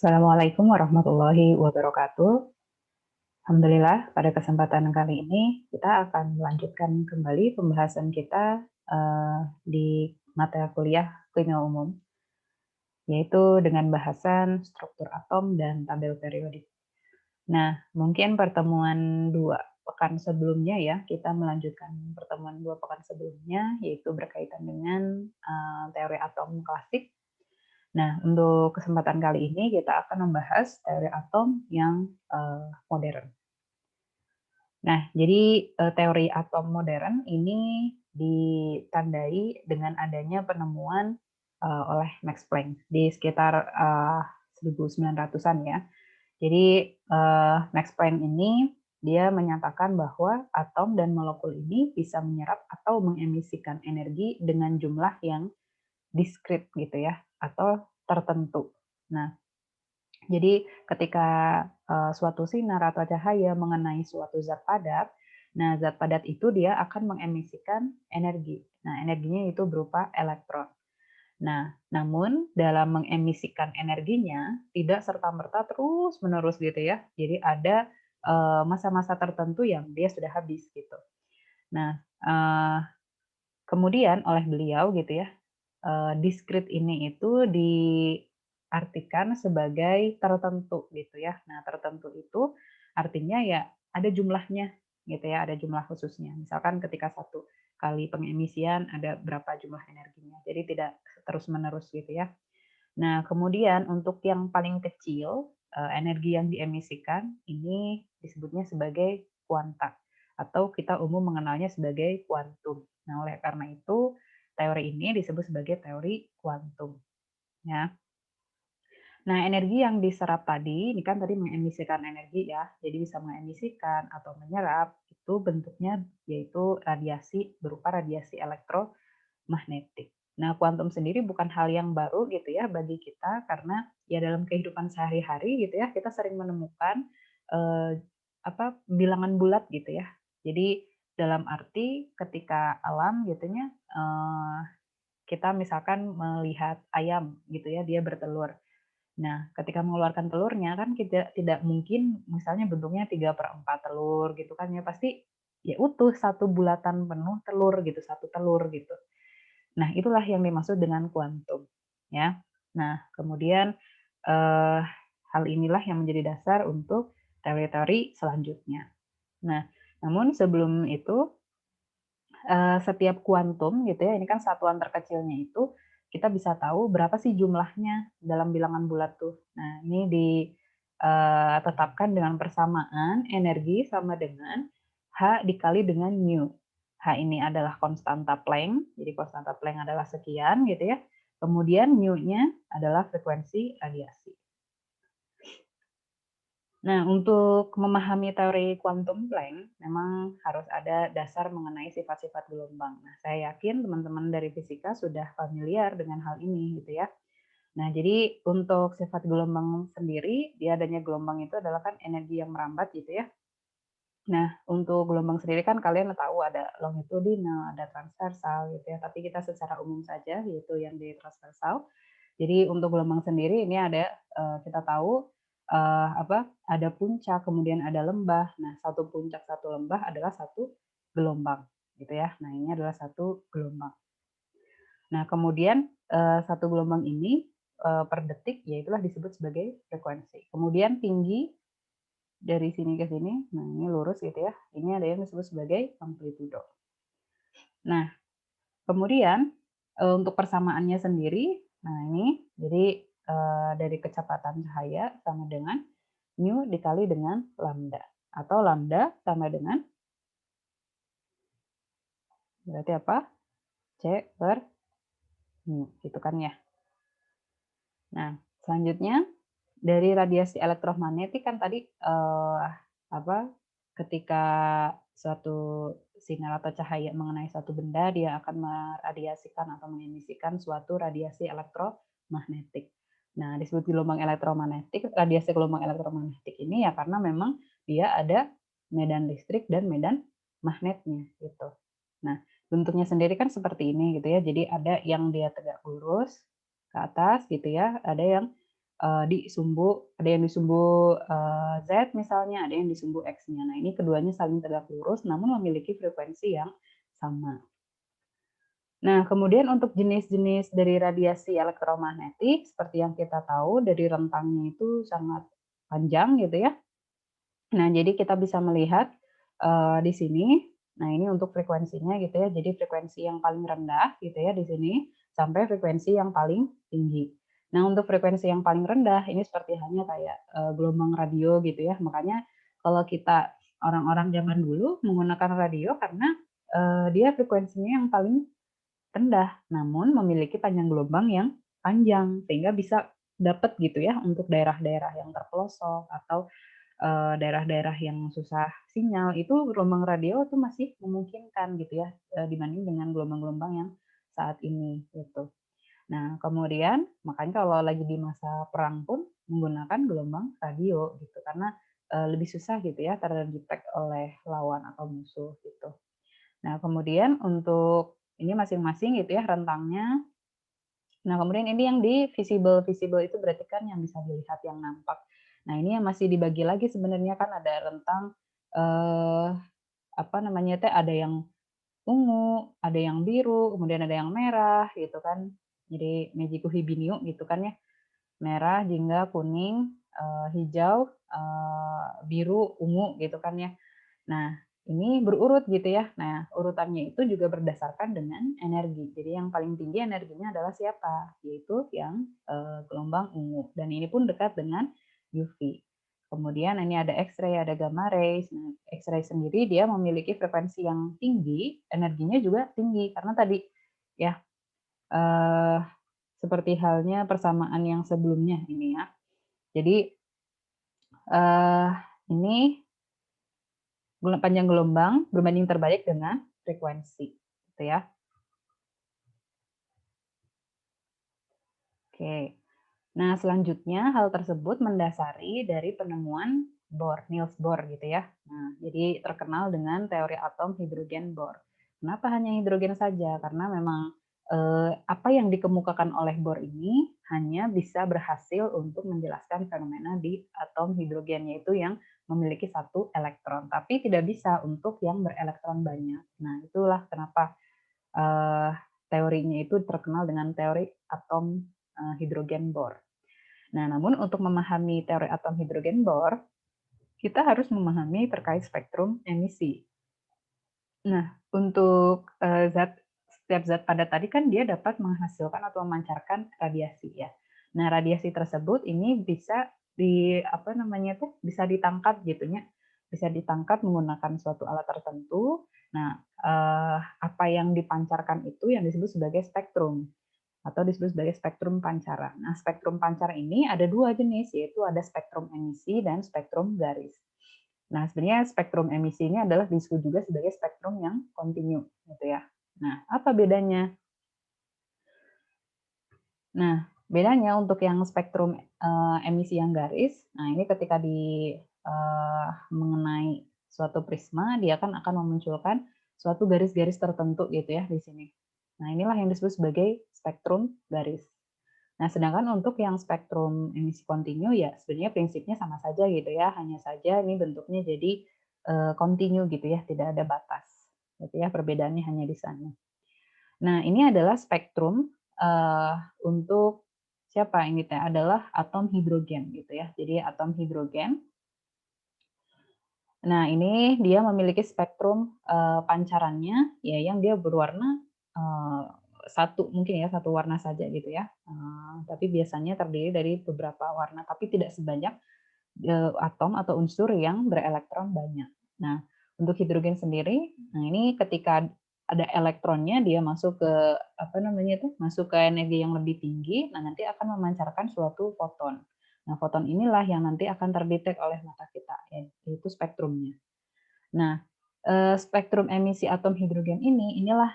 Assalamualaikum warahmatullahi wabarakatuh. Alhamdulillah, pada kesempatan kali ini kita akan melanjutkan kembali pembahasan kita di mata kuliah kimia umum, yaitu dengan bahasan struktur atom dan tabel periodik. Nah, mungkin pertemuan 2 pekan sebelumnya ya, kita melanjutkan pertemuan 2 pekan sebelumnya, yaitu berkaitan dengan teori atom klasik. Nah, untuk kesempatan kali ini kita akan membahas teori atom yang modern. Nah, jadi teori atom modern ini ditandai dengan adanya penemuan oleh Max Planck di sekitar 1900-an ya. Jadi Max Planck ini dia menyatakan bahwa atom dan molekul ini bisa menyerap atau mengemisikan energi dengan jumlah yang diskrit gitu ya, atau tertentu. Nah, jadi ketika suatu sinar atau cahaya mengenai suatu zat padat, nah zat padat itu dia akan mengemisikan energi. Nah, energinya itu berupa elektron. Nah, namun dalam mengemisikan energinya tidak serta-merta terus-menerus gitu ya. Jadi ada masa-masa tertentu yang dia sudah habis gitu. Nah, kemudian oleh beliau gitu ya, diskrit ini itu diartikan sebagai tertentu gitu ya. Nah, tertentu itu artinya ya ada jumlahnya gitu ya, ada jumlah khususnya. Misalkan ketika satu kali pengemisian ada berapa jumlah energinya. Jadi tidak terus-menerus gitu ya. Nah, kemudian untuk yang paling kecil, energi yang diemisikan ini disebutnya sebagai kuanta atau kita umum mengenalnya sebagai kuantum. Nah, oleh karena itu teori ini disebut sebagai teori kuantum, ya. Nah, energi yang diserap tadi, ini kan tadi mengemisikan energi ya, jadi bisa mengemisikan atau menyerap, itu bentuknya yaitu radiasi berupa radiasi elektromagnetik. Nah, kuantum sendiri bukan hal yang baru gitu ya bagi kita karena ya dalam kehidupan sehari-hari gitu ya kita sering menemukan bilangan bulat gitu ya. Jadi dalam arti ketika alam gitunya kita misalkan melihat ayam gitu ya dia bertelur. Nah, ketika mengeluarkan telurnya kan kita tidak mungkin misalnya bentuknya 3/4 telur gitu kan ya pasti ya utuh satu bulatan penuh telur gitu, satu telur gitu. Nah, itulah yang dimaksud dengan kuantum, ya. Nah, kemudian hal inilah yang menjadi dasar untuk teori-teori selanjutnya. Nah, namun sebelum itu setiap kuantum gitu ya, ini kan satuan terkecilnya itu kita bisa tahu berapa sih jumlahnya dalam bilangan bulat tuh. Nah, ini ditetapkan dengan persamaan energi sama dengan H dikali dengan mu. H ini adalah konstanta Planck, jadi konstanta Planck adalah sekian gitu ya. Kemudian mu-nya adalah frekuensi radiasi. Nah, untuk memahami teori kuantum Planck, memang harus ada dasar mengenai sifat-sifat gelombang. Nah, saya yakin teman-teman dari fisika sudah familiar dengan hal ini, gitu ya. Nah, jadi untuk sifat gelombang sendiri, dia adanya gelombang itu adalah kan energi yang merambat, gitu ya. Nah, untuk gelombang sendiri kan kalian tahu ada longitudinal, ada transversal, gitu ya. Tapi kita secara umum saja, yaitu yang di transversal. Jadi untuk gelombang sendiri ini ada kita tahu ada puncak, kemudian ada lembah. Nah, satu puncak, satu lembah adalah satu gelombang, gitu ya. Nah, ini adalah satu gelombang. Nah, kemudian satu gelombang ini per detik, yaitulah disebut sebagai frekuensi. Kemudian tinggi dari sini ke sini, nah ini lurus gitu ya. Ini ada yang disebut sebagai amplitudo. Nah, kemudian untuk persamaannya sendiri, nah ini jadi dari kecepatan cahaya sama dengan mu dikali dengan lambda. Atau lambda sama dengan berarti apa? C per mu, gitu kan ya. Nah, selanjutnya dari radiasi elektromagnetik kan tadi ketika suatu sinar atau cahaya mengenai suatu benda dia akan meradiasikan atau mengemisikan suatu radiasi elektromagnetik. Nah, disebut gelombang elektromagnetik, radiasi gelombang elektromagnetik ini ya karena memang dia ada medan listrik dan medan magnetnya gitu. Nah, bentuknya sendiri kan seperti ini gitu ya. Jadi ada yang dia tegak lurus ke atas gitu ya, ada yang di sumbu, ada yang di sumbu Z misalnya, ada yang di sumbu X-nya. Nah, ini keduanya saling tegak lurus namun memiliki frekuensi yang sama. Nah, kemudian untuk jenis-jenis dari radiasi elektromagnetik, seperti yang kita tahu dari rentangnya itu sangat panjang gitu ya. Nah, jadi kita bisa melihat di sini, nah ini untuk frekuensinya gitu ya. Jadi frekuensi yang paling rendah gitu ya di sini sampai frekuensi yang paling tinggi. Nah, untuk frekuensi yang paling rendah ini seperti halnya kayak gelombang radio gitu ya. Makanya kalau kita orang-orang zaman dulu menggunakan radio karena dia frekuensinya yang paling rendah, namun memiliki panjang gelombang yang panjang sehingga bisa dapat gitu ya untuk daerah-daerah yang terpelosok atau daerah-daerah yang susah sinyal, itu gelombang radio tuh masih memungkinkan gitu ya, dibanding dengan gelombang-gelombang yang saat ini, gitu. Nah, kemudian makanya kalau lagi di masa perang pun menggunakan gelombang radio gitu, karena, lebih susah gitu ya terdetek oleh lawan atau musuh gitu. Nah, kemudian untuk ini masing-masing gitu ya rentangnya. Nah, kemudian ini yang di visible, visible itu berarti kan yang bisa dilihat, yang nampak. Nah, ini yang masih dibagi lagi sebenarnya kan ada rentang, eee, apa namanya teh, ada yang ungu, ada yang biru, kemudian ada yang merah gitu kan. Jadi Meiji Kuhibinyu gitu kan ya, merah, jingga, kuning, hijau, biru, ungu gitu kan ya. Nah, ini berurut gitu ya. Nah, urutannya itu juga berdasarkan dengan energi. Jadi yang paling tinggi energinya adalah siapa? Yaitu yang gelombang ungu. Dan ini pun dekat dengan UV. Kemudian ini ada X-ray, ada gamma rays. Nah, X-ray sendiri dia memiliki frekuensi yang tinggi, energinya juga tinggi karena tadi ya eh, seperti halnya persamaan yang sebelumnya ini ya. Jadi eh, ini panjang gelombang berbanding terbalik dengan frekuensi, gitu ya. Oke. Nah, selanjutnya hal tersebut mendasari dari penemuan Bohr, Niels Bohr gitu ya. Nah, jadi terkenal dengan teori atom hidrogen Bohr. Kenapa hanya hidrogen saja? Karena memang apa yang dikemukakan oleh Bohr ini hanya bisa berhasil untuk menjelaskan fenomena di atom hidrogen, yaitu yang memiliki satu elektron, tapi tidak bisa untuk yang berelektron banyak. Nah, itulah kenapa eh, teorinya itu terkenal dengan teori atom hidrogen Bohr. Nah, namun untuk memahami teori atom hidrogen Bohr, kita harus memahami terkait spektrum emisi. Nah, untuk setiap zat padat tadi kan dia dapat menghasilkan atau memancarkan radiasi ya. Nah, radiasi tersebut ini bisa apa namanya tuh bisa ditangkap gitu ya. Bisa ditangkap menggunakan suatu alat tertentu. Nah, apa yang dipancarkan itu yang disebut sebagai spektrum atau disebut sebagai spektrum pancara. Nah, spektrum pancar ini ada dua jenis, yaitu ada spektrum emisi dan spektrum garis. Nah, sebenarnya spektrum emisi ini adalah disebut juga sebagai spektrum yang kontinu, gitu ya. Nah, apa bedanya? Nah, bedanya untuk yang spektrum emisi yang garis, nah ini ketika mengenai suatu prisma, dia akan memunculkan suatu garis-garis tertentu gitu ya di sini. Nah, inilah yang disebut sebagai spektrum garis. Nah, sedangkan untuk yang spektrum emisi kontinu ya sebenarnya prinsipnya sama saja gitu ya, hanya saja ini bentuknya jadi kontinu gitu ya, tidak ada batas. Gitu ya, perbedaannya hanya di sana. Nah, ini adalah spektrum untuk siapa ini teh adalah atom hidrogen gitu ya. Jadi atom hidrogen. Nah, ini dia memiliki spektrum pancarannya ya yang dia berwarna satu mungkin ya satu warna saja gitu ya. Tapi biasanya terdiri dari beberapa warna tapi tidak sebanyak atom atau unsur yang berelektron banyak. Nah, untuk hidrogen sendiri, nah ini ketika ada elektronnya dia masuk ke apa namanya itu masuk ke energi yang lebih tinggi, nah nanti akan memancarkan suatu foton. Nah, foton inilah yang nanti akan terdetek oleh mata kita, yaitu spektrumnya. Nah, spektrum emisi atom hidrogen inilah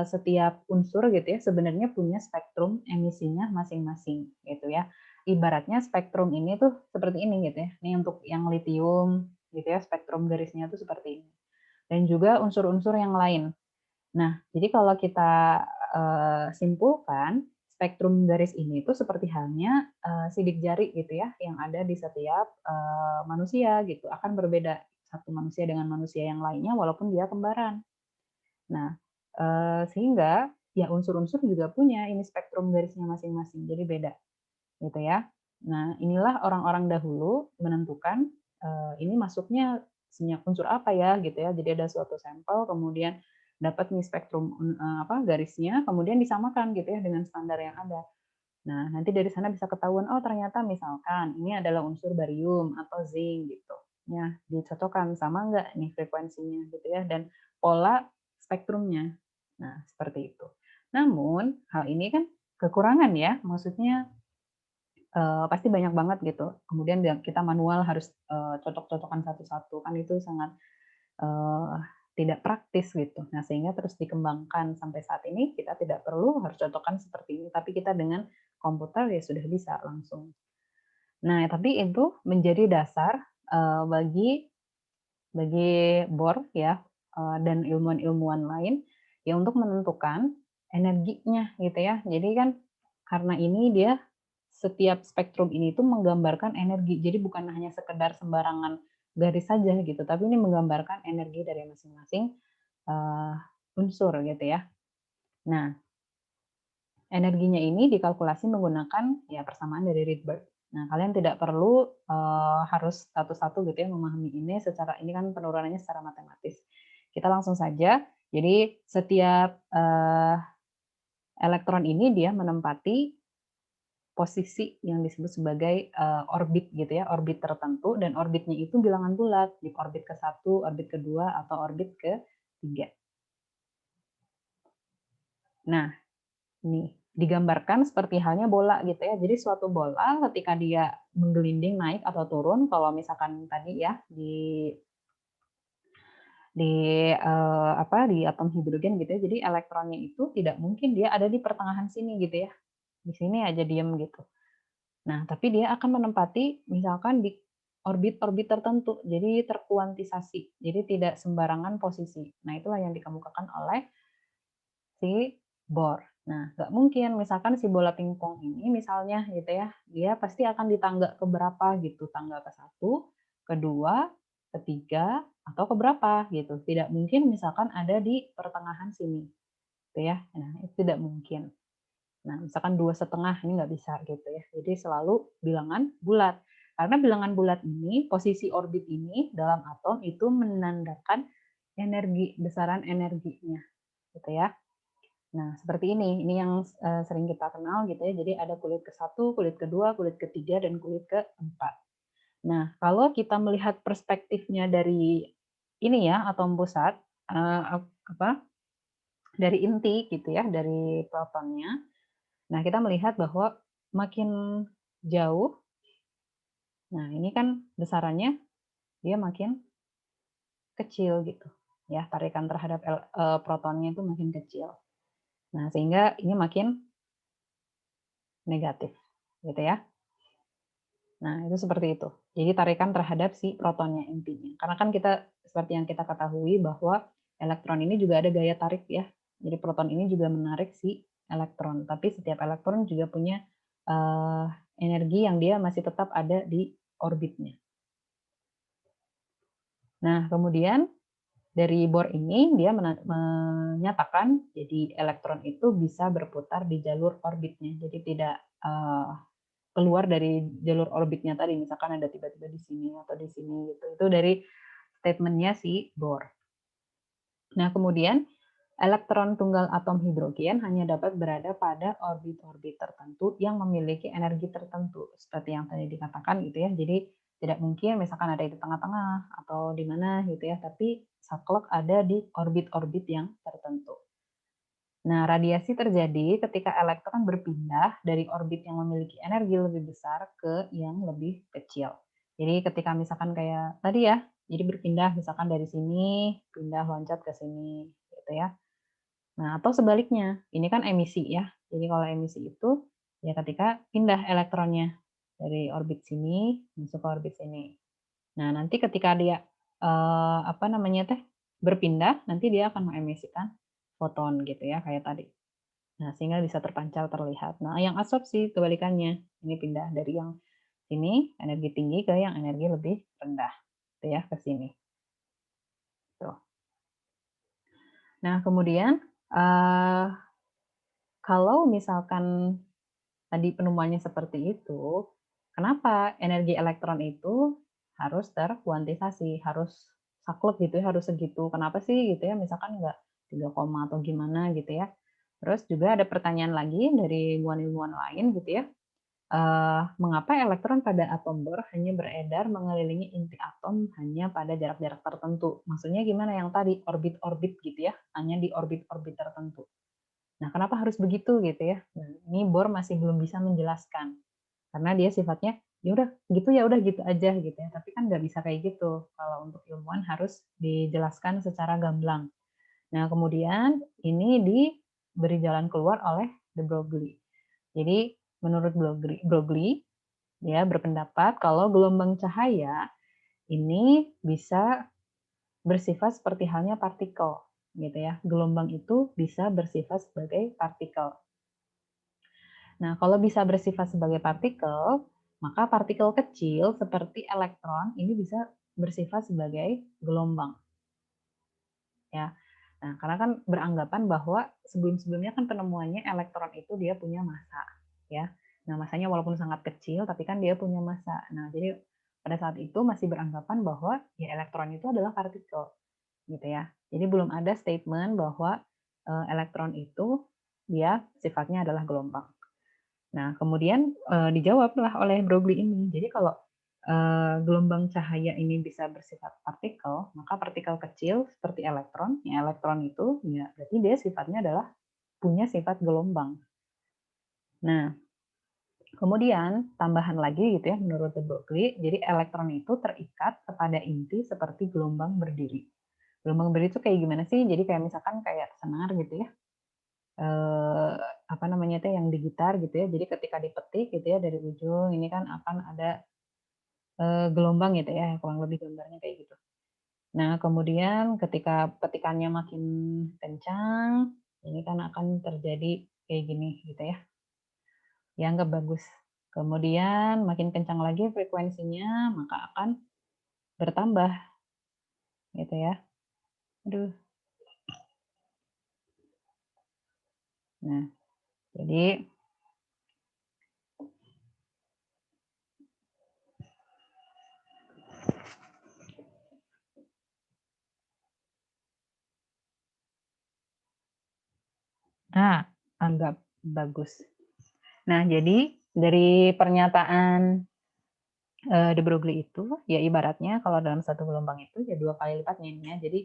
setiap unsur gitu ya sebenarnya punya spektrum emisinya masing-masing gitu ya. Ibaratnya spektrum ini tuh seperti ini gitu ya. Ini untuk yang litium gitu ya, spektrum garisnya tuh seperti ini. Dan juga unsur-unsur yang lain. Nah, jadi kalau kita simpulkan spektrum garis ini itu seperti halnya, sidik jari gitu ya, yang ada di setiap, manusia gitu, akan berbeda satu manusia dengan manusia yang lainnya walaupun dia kembaran. Nah, sehingga ya unsur-unsur juga punya ini spektrum garisnya masing-masing, jadi beda gitu ya. Nah, inilah orang-orang dahulu menentukan, ini masuknya unsur apa ya gitu ya. Jadi ada suatu sampel kemudian dapat nih spektrum garisnya, kemudian disamakan gitu ya dengan standar yang ada. Nah, nanti dari sana bisa ketahuan, oh ternyata misalkan ini adalah unsur barium atau zinc gitu. Ya, dicocokkan sama enggak nih frekuensinya gitu ya dan pola spektrumnya. Nah, seperti itu. Namun, hal ini kan kekurangan ya, maksudnya pasti banyak banget gitu. Kemudian kita manual harus, cocok-cocokan satu-satu, kan itu sangat, eee, tidak praktis gitu. Nah, sehingga terus dikembangkan sampai saat ini kita tidak perlu harus cocokkan seperti ini, tapi kita dengan komputer ya sudah bisa langsung. Nah, tapi itu menjadi dasar, bagi Bohr ya, dan ilmuwan-ilmuwan lain ya untuk menentukan energinya gitu ya. Jadi kan karena ini dia setiap spektrum ini tuh menggambarkan energi. Jadi bukan hanya sekedar sembarangan garis saja gitu, tapi ini menggambarkan energi dari masing-masing, eee, unsur gitu ya. Nah, energinya ini dikalkulasi menggunakan ya persamaan dari Rydberg. Nah, kalian tidak perlu, harus satu-satu gitu ya memahami ini secara ini kan penurunannya secara matematis. Kita langsung saja, jadi setiap, elektron ini dia menempati posisi yang disebut sebagai, orbit gitu ya, orbit tertentu dan orbitnya itu bilangan bulat, di orbit ke-1, orbit kedua atau orbit ke-3. Nah, ini digambarkan seperti halnya bola gitu ya. Jadi suatu bola ketika dia menggelinding naik atau turun, kalau misalkan tadi ya di atom hidrogen gitu ya, jadi elektronnya itu tidak mungkin dia ada di pertengahan sini gitu ya, di sini aja diem gitu. Nah, tapi dia akan menempati misalkan di orbit-orbit tertentu, jadi terkuantisasi, jadi tidak sembarangan posisi. Nah, itulah yang dikemukakan oleh si Bohr. Nah, nggak mungkin misalkan si bola pingpong ini misalnya gitu ya, dia pasti akan di tangga ke berapa gitu, tangga ke-1, ke-2, ke-3, atau ke berapa gitu. Tidak mungkin misalkan ada di pertengahan sini, gitu ya. Nah, itu tidak mungkin. Nah, misalkan 2,5 ini nggak bisa gitu ya. Jadi selalu bilangan bulat. Karena bilangan bulat ini, posisi orbit ini dalam atom itu menandakan energi, besaran energinya gitu ya. Nah, seperti ini yang sering kita kenal gitu ya. Jadi ada kulit ke-1, kulit ke-2, kulit ke-3, dan kulit ke-4. Nah, kalau kita melihat perspektifnya dari ini ya, atom pusat, apa, dari inti gitu ya, dari protonnya. Nah, kita melihat bahwa makin jauh, nah ini kan besarannya dia makin kecil gitu, ya tarikan terhadap protonnya itu makin kecil. Nah, sehingga ini makin negatif, gitu ya. Nah, itu seperti itu. Jadi tarikan terhadap si protonnya intinya. Karena kan kita seperti yang kita ketahui bahwa elektron ini juga ada gaya tarik ya. Jadi proton ini juga menarik si elektron, tapi setiap elektron juga punya uh, energi yang dia masih tetap ada di orbitnya. Nah, kemudian dari Bohr ini dia menyatakan jadi elektron itu bisa berputar di jalur orbitnya. Jadi tidak keluar dari jalur orbitnya tadi, misalkan ada tiba-tiba di sini atau di sini gitu. Itu dari statementnya si Bohr. Nah, kemudian elektron tunggal atom hidrogen hanya dapat berada pada orbit-orbit tertentu yang memiliki energi tertentu, seperti yang tadi dikatakan gitu ya. Jadi tidak mungkin misalkan ada di tengah-tengah atau di mana gitu ya, tapi saklek ada di orbit-orbit yang tertentu. Nah, radiasi terjadi ketika elektron berpindah dari orbit yang memiliki energi lebih besar ke yang lebih kecil. Jadi ketika misalkan kayak tadi ya, jadi berpindah misalkan dari sini, pindah loncat ke sini, gitu ya. Nah, atau sebaliknya, ini kan emisi ya. Jadi kalau emisi itu ya ketika pindah elektronnya dari orbit sini masuk ke orbit sini. Nah, nanti ketika dia apa namanya berpindah, nanti dia akan mengemisikan foton gitu ya, kayak tadi. Nah, sehingga bisa terpancar terlihat. Nah, yang absorpsi kebalikannya. Ini pindah dari yang sini energi tinggi ke yang energi lebih rendah, gitu ya, ke sini. Tuh. Nah, kemudian kalau misalkan tadi penemuannya seperti itu, kenapa energi elektron itu harus terkuantisasi, harus saklek gitu ya, harus segitu. Kenapa sih gitu ya, misalkan nggak 3 koma atau gimana gitu ya. Terus juga ada pertanyaan lagi dari ilmuwan-ilmuwan lain gitu ya, mengapa elektron pada atom Bohr hanya beredar mengelilingi inti atom hanya pada jarak-jarak tertentu? Maksudnya gimana yang tadi, orbit-orbit gitu ya, hanya di orbit-orbit tertentu. Nah, kenapa harus begitu gitu ya? Nah, ini Bohr masih belum bisa menjelaskan karena dia sifatnya ya udah gitu aja gitu ya. Tapi kan nggak bisa kayak gitu. Kalau untuk ilmuwan harus dijelaskan secara gamblang. Nah, kemudian ini diberi jalan keluar oleh de Broglie. Jadi menurut Broglie dia berpendapat kalau gelombang cahaya ini bisa bersifat seperti halnya partikel gitu ya. Gelombang itu bisa bersifat sebagai partikel. Nah, kalau bisa bersifat sebagai partikel, maka partikel kecil seperti elektron ini bisa bersifat sebagai gelombang. Ya. Nah, karena kan beranggapan bahwa sebelum-sebelumnya kan penemuannya elektron itu dia punya massa, ya. Nah, massanya walaupun sangat kecil tapi kan dia punya massa. Nah, jadi pada saat itu masih beranggapan bahwa ya elektron itu adalah partikel, gitu ya. Jadi belum ada statement bahwa elektron itu dia sifatnya adalah gelombang. Nah, kemudian dijawablah oleh Broglie ini. Jadi kalau gelombang cahaya ini bisa bersifat partikel, maka partikel kecil seperti elektron, ya elektron itu ya berarti dia sifatnya adalah punya sifat gelombang. Nah, kemudian tambahan lagi gitu ya menurut de Broglie, jadi elektron itu terikat kepada inti seperti gelombang berdiri. Gelombang berdiri itu kayak gimana sih? Jadi kayak misalkan kayak senar gitu ya. Apa namanya itu yang di gitar gitu ya. Jadi ketika dipetik gitu ya dari ujung ini kan akan ada gelombang gitu ya, kurang lebih gambarnya kayak gitu. Nah, kemudian ketika petikannya makin kencang, ini kan akan terjadi kayak gini gitu ya. Dianggap bagus. Kemudian makin kencang lagi frekuensinya, maka akan bertambah gitu ya. Aduh. Nah, jadi anggap bagus. Nah, jadi dari pernyataan de Broglie itu, ya ibaratnya kalau dalam satu gelombang itu ya 2 kali lipatnya ini ya. Jadi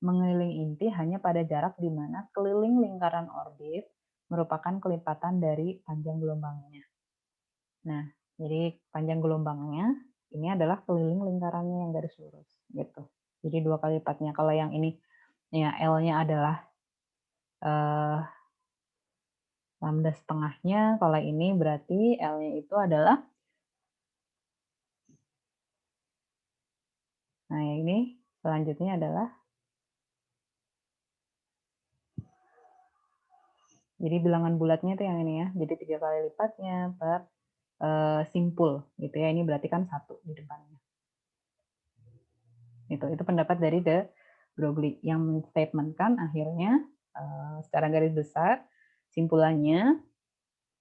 mengelilingi inti hanya pada jarak di mana keliling lingkaran orbit merupakan kelipatan dari panjang gelombangnya. Nah, jadi panjang gelombangnya ini adalah keliling lingkarannya yang garis lurus gitu. Jadi 2 kali lipatnya. Kalau yang ini ya L-nya adalah eh, lambda setengahnya, kalau ini berarti L-nya itu adalah, nah ini selanjutnya adalah, jadi bilangan bulatnya itu yang ini ya, jadi 3 kali lipatnya per simpul gitu ya, ini berarti kan 1 di depannya. Itu pendapat dari de Broglie yang menstatementkan akhirnya secara garis besar simpulannya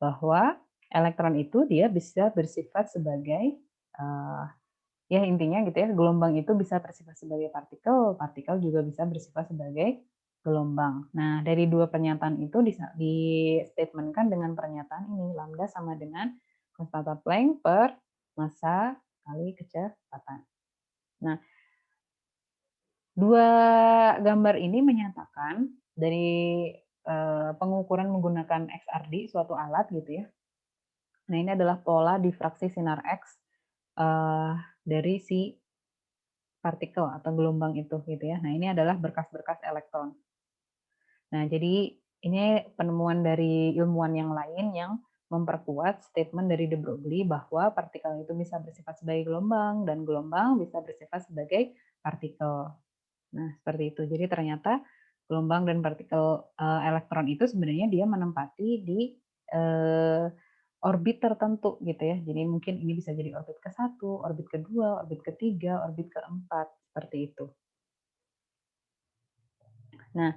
bahwa elektron itu dia bisa bersifat sebagai ya intinya gitu ya, gelombang itu bisa bersifat sebagai partikel, partikel juga bisa bersifat sebagai gelombang. Nah, dari dua pernyataan itu di-statementkan dengan pernyataan ini, lambda sama dengan konstanta Planck per massa kali kecepatan. Nah, dua gambar ini menyatakan dari pengukuran menggunakan XRD, suatu alat gitu ya. Nah, ini adalah pola difraksi sinar X dari si partikel atau gelombang itu gitu ya. Nah, ini adalah berkas-berkas elektron. Nah, jadi ini penemuan dari ilmuwan yang lain yang memperkuat statement dari de Broglie bahwa partikel itu bisa bersifat sebagai gelombang dan gelombang bisa bersifat sebagai partikel. Nah, seperti itu. Jadi ternyata Gelombang dan partikel elektron itu sebenarnya dia menempati di eee, orbit tertentu gitu ya. Jadi mungkin ini bisa jadi orbit ke-1, orbit ke-2, orbit ke-3, orbit ke-4, seperti itu. Nah,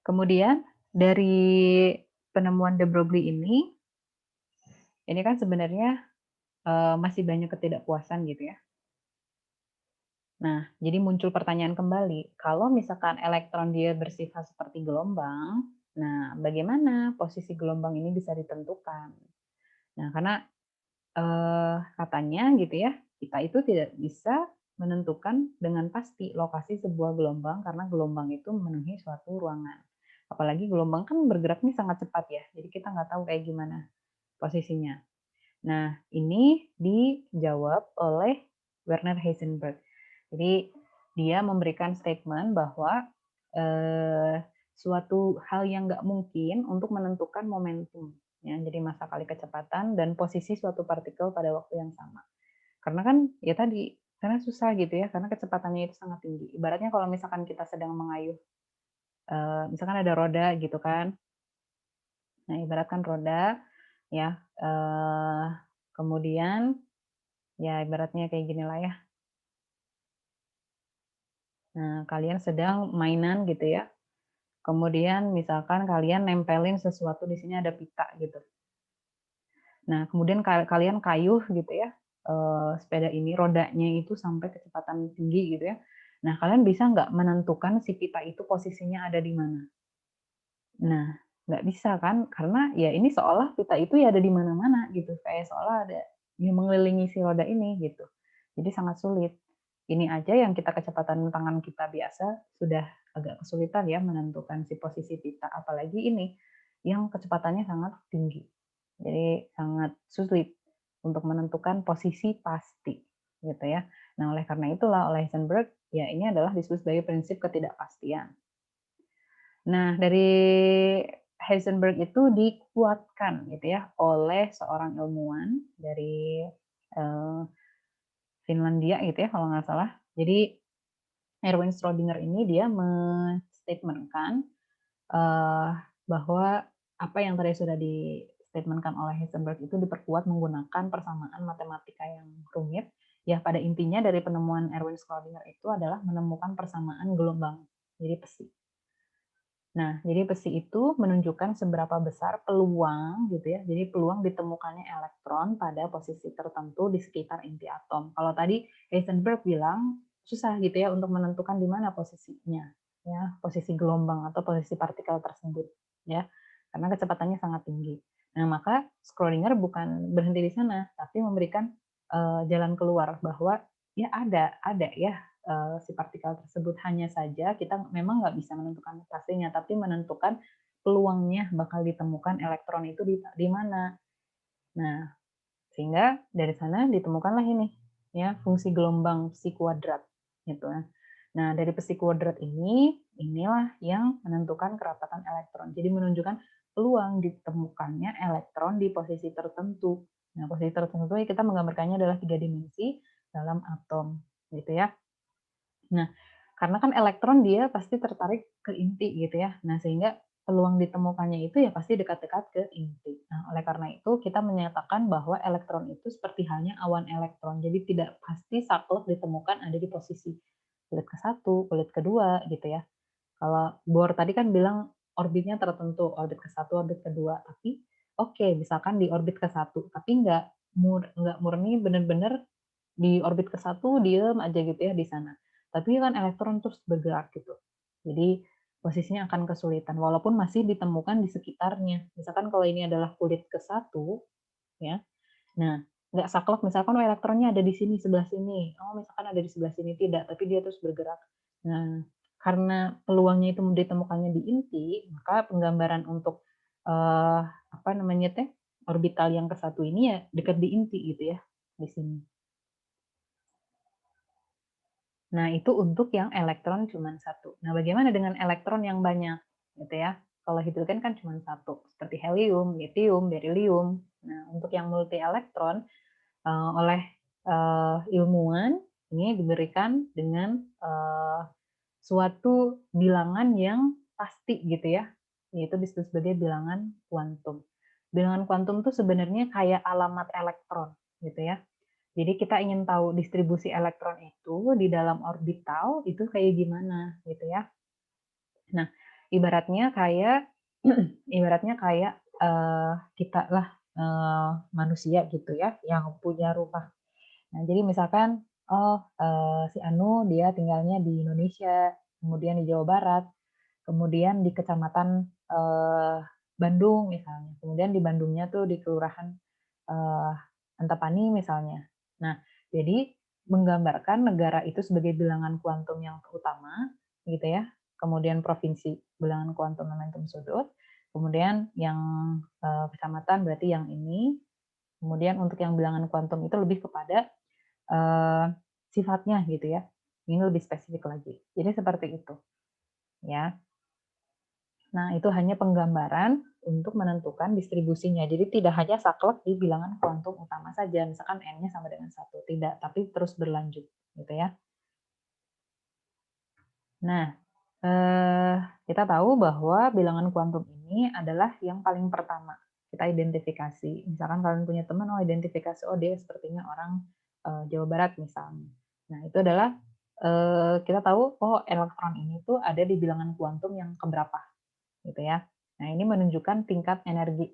kemudian dari penemuan de Broglie ini kan sebenarnya, masih banyak ketidakpuasan gitu ya. Nah, jadi muncul pertanyaan kembali, kalau misalkan elektron dia bersifat seperti gelombang, nah bagaimana posisi gelombang ini bisa ditentukan? Nah, karena, katanya gitu ya, kita itu tidak bisa menentukan dengan pasti lokasi sebuah gelombang karena gelombang itu memenuhi suatu ruangan. Apalagi gelombang kan bergeraknya sangat cepat ya, jadi kita nggak tahu kayak gimana posisinya. Nah, ini dijawab oleh Werner Heisenberg. Jadi, dia memberikan statement bahwa suatu hal yang nggak mungkin untuk menentukan momentum, ya. Jadi masa kali kecepatan dan posisi suatu partikel pada waktu yang sama. Karena kan ya tadi, karena susah gitu ya, karena kecepatannya itu sangat tinggi. Ibaratnya kalau misalkan kita sedang mengayuh, misalkan ada roda gitu kan. Nah, ibaratkan roda ya, kemudian ya ibaratnya kayak ginilah ya. Nah, kalian sedang mainan gitu ya. Kemudian misalkan kalian nempelin sesuatu di sini ada pita gitu. Nah, kemudian kalian kayuh gitu ya, sepeda ini rodanya itu sampai kecepatan tinggi gitu ya. Nah, kalian bisa nggak menentukan si pita itu posisinya ada di mana? Nah, nggak bisa kan, karena ya ini seolah pita itu ya ada di mana-mana gitu, kayak seolah ada yang mengelilingi si roda ini gitu. Jadi sangat sulit. Ini aja yang kita kecepatan tangan kita biasa sudah agak kesulitan ya menentukan si posisi pita, apalagi ini yang kecepatannya sangat tinggi. Jadi sangat sulit untuk menentukan posisi pasti gitu ya. Nah, oleh karena itulah oleh Heisenberg ya ini adalah disebut sebagai prinsip ketidakpastian. Nah, dari Heisenberg itu dikuatkan gitu ya oleh seorang ilmuwan dari Finlandia gitu ya kalau nggak salah. Jadi Erwin Schrödinger ini dia menstatementkan bahwa apa yang tadi sudah distatementkan oleh Heisenberg itu diperkuat menggunakan persamaan matematika yang rumit. Ya pada intinya dari penemuan Erwin Schrödinger itu adalah menemukan persamaan gelombang. Jadi besi. Nah, jadi besi itu menunjukkan seberapa besar peluang gitu ya. Jadi peluang ditemukannya elektron pada posisi tertentu di sekitar inti atom. Kalau tadi Heisenberg bilang susah gitu ya untuk menentukan di mana posisinya, ya, posisi gelombang atau posisi partikel tersebut, ya. Karena kecepatannya sangat tinggi. Nah, maka Schrödinger bukan berhenti di sana, tapi memberikan jalan keluar bahwa ya ada ya si partikel tersebut. Hanya saja kita memang nggak bisa menentukan pastinya, tapi menentukan peluangnya bakal ditemukan elektron itu di mana. Nah, sehingga dari sana ditemukanlah ini, ya, fungsi gelombang psi kuadrat, gitu ya. Nah, dari psi kuadrat inilah yang menentukan kerapatan elektron. Jadi menunjukkan peluang ditemukannya elektron di posisi tertentu. Nah, posisi tertentu kita menggambarkannya adalah 3 dimensi dalam atom, gitu ya. Nah, karena kan elektron dia pasti tertarik ke inti gitu ya. Nah, sehingga peluang ditemukannya itu ya pasti dekat-dekat ke inti. Nah, oleh karena itu kita menyatakan bahwa elektron itu seperti halnya awan elektron. Jadi tidak pasti saklek ditemukan ada di posisi kulit ke-1, kulit ke-2 gitu ya. Kalau Bohr tadi kan bilang orbitnya tertentu, orbit ke-1, orbit ke-2, tapi oke, misalkan di orbit ke-1, tapi nggak murni benar-benar di orbit ke-1 diem aja gitu ya di sana. Tapi kan elektron terus bergerak gitu. Jadi posisinya akan kesulitan walaupun masih ditemukan di sekitarnya. Misalkan kalau ini adalah kulit ke-1 ya. Nah, nggak saklek misalkan oh elektronnya ada di sini sebelah sini. Oh, misalkan ada di sebelah sini tidak, tapi dia terus bergerak. Nah, karena peluangnya itu ditemukannya di inti, maka penggambaran untuk apa namanya teh orbital yang ke-1 ini ya dekat di inti gitu ya di sini. Nah, itu untuk yang elektron cuma satu. Nah, bagaimana dengan elektron yang banyak? Gitu ya. Kalau hidrogen kan cuma satu, seperti helium, litium, berilium. Nah, untuk yang multi elektron, oleh ilmuwan ini diberikan dengan suatu bilangan yang pasti gitu ya, yaitu disebut sebagai bilangan kuantum. Bilangan kuantum tuh sebenarnya kayak alamat elektron gitu ya. Jadi kita ingin tahu distribusi elektron itu di dalam orbital itu kayak gimana gitu ya. Nah, ibaratnya kayak ibaratnya kayak kita lah manusia gitu ya yang punya rumah. Nah, jadi misalkan oh si Anu dia tinggalnya di Indonesia, kemudian di Jawa Barat, kemudian di kecamatan Bandung misalnya, kemudian di Bandungnya tuh di kelurahan eh, Antapani misalnya. Nah, jadi menggambarkan negara itu sebagai bilangan kuantum yang utama, gitu ya. Kemudian provinsi bilangan kuantum momentum sudut, kemudian yang kecamatan berarti yang ini. Kemudian untuk yang bilangan kuantum itu lebih kepada sifatnya gitu ya. Ini lebih spesifik lagi. Jadi seperti itu, ya. Nah, itu hanya penggambaran untuk menentukan distribusinya. Jadi tidak hanya saklek di bilangan kuantum utama saja, misalkan n-nya sama dengan 1. Tidak, tapi terus berlanjut gitu ya. Nah, kita tahu bahwa bilangan kuantum ini adalah yang paling pertama kita identifikasi. Misalkan kalian punya teman, oh identifikasi, oh dia sepertinya orang Jawa Barat misalnya. Nah, itu adalah kita tahu, oh elektron ini tuh ada di bilangan kuantum yang keberapa gitu ya. Nah, ini menunjukkan tingkat energi.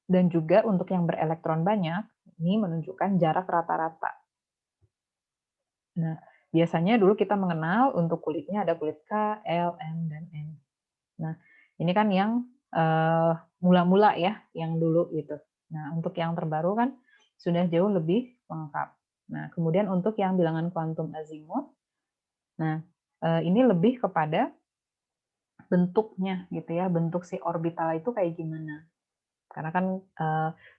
Dan juga untuk yang berelektron banyak, ini menunjukkan jarak rata-rata. Nah, biasanya dulu kita mengenal untuk kulitnya ada kulit K, L, M, dan N. Nah, ini kan yang mula-mula ya, yang dulu gitu. Nah, untuk yang terbaru kan sudah jauh lebih lengkap. Nah, kemudian untuk yang bilangan kuantum azimuth, nah ini lebih kepada bentuknya gitu ya, bentuk si orbital itu kayak gimana. Karena kan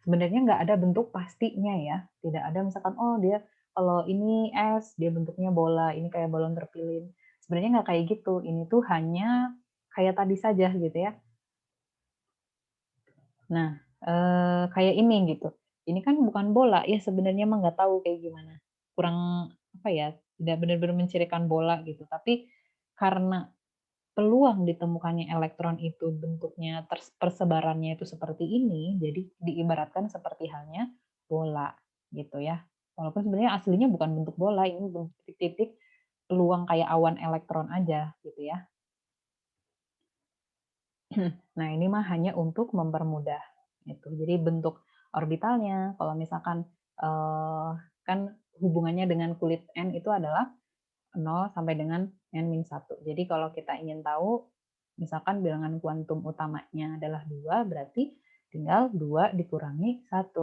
sebenarnya nggak ada bentuk pastinya ya. Tidak ada misalkan, oh dia kalau ini es, dia bentuknya bola, ini kayak balon terpilin. Sebenarnya nggak kayak gitu. Ini tuh hanya kayak tadi saja gitu ya. Nah, kayak ini gitu. Ini kan bukan bola, ya sebenarnya mah nggak tahu kayak gimana. Kurang apa ya, tidak benar-benar mencirikan bola gitu. Tapi karena peluang ditemukannya elektron itu bentuknya persebarannya itu seperti ini, jadi diibaratkan seperti halnya bola gitu ya. Walaupun sebenarnya aslinya bukan bentuk bola, ini bentuk titik-titik peluang kayak awan elektron aja gitu ya. Nah, ini mah hanya untuk mempermudah itu. Jadi bentuk orbitalnya kalau misalkan kan hubungannya dengan kulit N itu adalah 0 sampai dengan n-1. Jadi kalau kita ingin tahu, misalkan bilangan kuantum utamanya adalah 2, berarti tinggal 2 dikurangi 1.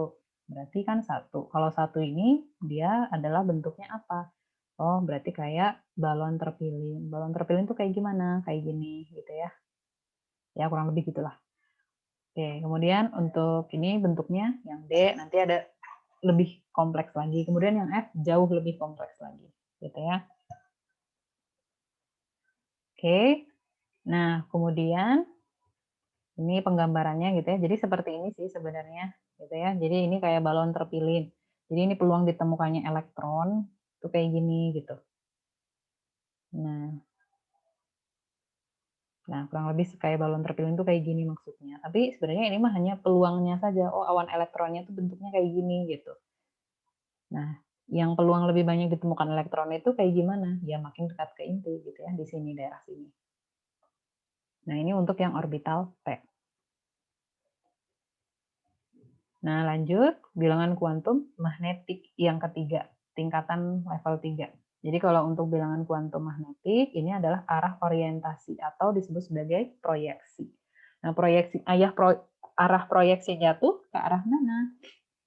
Berarti kan 1. Kalau 1 ini dia adalah bentuknya apa? Oh, berarti kayak balon terpilin. Balon terpilin tuh kayak gimana? Kayak gini gitu ya. Ya, kurang lebih gitulah. Oke, kemudian untuk ini bentuknya yang D nanti ada lebih kompleks lagi. Kemudian yang F jauh lebih kompleks lagi. Gitu ya. Oke, nah kemudian ini penggambarannya gitu ya. Jadi seperti ini sih sebenarnya gitu ya. Jadi ini kayak balon terpilin. Jadi ini peluang ditemukannya elektron itu kayak gini gitu. Nah, kurang lebih kayak balon terpilin itu kayak gini maksudnya. Tapi sebenarnya ini mah hanya peluangnya saja. Oh, awan elektronnya tuh bentuknya kayak gini gitu. Nah, yang peluang lebih banyak ditemukan elektron itu kayak gimana? Ya makin dekat ke inti gitu ya, di sini daerah sini. Nah, ini untuk yang orbital P. Nah, lanjut, bilangan kuantum magnetik yang ketiga, tingkatan level 3. Jadi kalau untuk bilangan kuantum magnetik, ini adalah arah orientasi atau disebut sebagai proyeksi. Nah, arah proyeksinya tuh ke arah mana?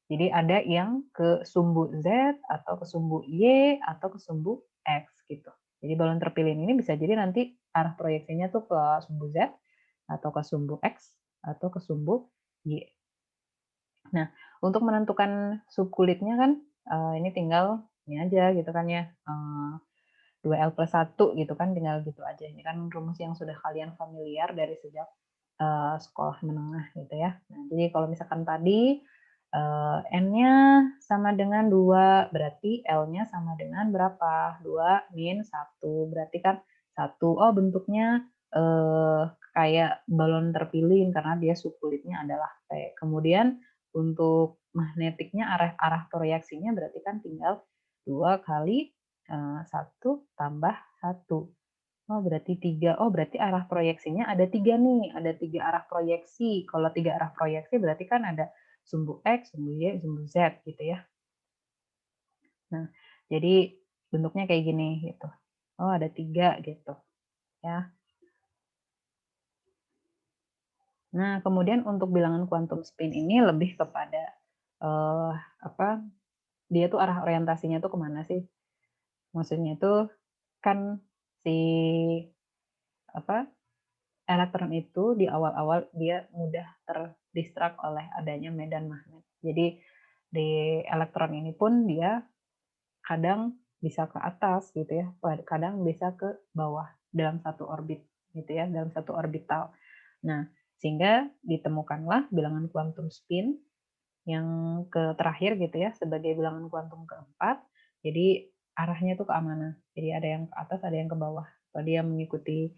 Jadi ada yang ke sumbu Z, atau ke sumbu Y, atau ke sumbu X gitu. Jadi balon terpilih ini bisa jadi nanti arah proyeksinya tuh ke sumbu Z, atau ke sumbu X, atau ke sumbu Y. Nah, untuk menentukan subkulitnya kan ini tinggal ini aja gitu kan ya, 2L plus 1 gitu kan, tinggal gitu aja. Ini kan rumus yang sudah kalian familiar dari sejak sekolah menengah gitu ya. Nah, jadi kalau misalkan tadi N-nya sama dengan 2, berarti L-nya sama dengan berapa? 2 min 1, berarti kan 1. Oh, bentuknya eee, kayak balon terpilih karena dia subkulitnya adalah T. Kemudian untuk magnetiknya arah proyeksinya berarti kan tinggal 2 kali, 1 tambah 1. Oh berarti 3. Oh berarti arah proyeksinya ada 3 nih, ada 3 arah proyeksi. Kalau 3 arah proyeksi berarti kan ada sumbu X, sumbu Y, sumbu Z gitu ya. Nah, jadi bentuknya kayak gini gitu. Oh ada 3 gitu ya. Nah, kemudian untuk bilangan quantum spin ini lebih kepada, eee, apa, dia tuh arah orientasinya tuh kemana sih? Maksudnya itu kan si, apa, elektron itu di awal-awal dia mudah ter oleh adanya medan magnet. Jadi di elektron ini pun dia kadang bisa ke atas gitu ya, kadang bisa ke bawah dalam satu orbit gitu ya, dalam satu orbital. Nah, sehingga ditemukanlah bilangan quantum spin yang terakhir gitu ya, sebagai bilangan kuantum keempat. Jadi arahnya tuh ke mana? Jadi ada yang ke atas, ada yang ke bawah. Atau dia mengikuti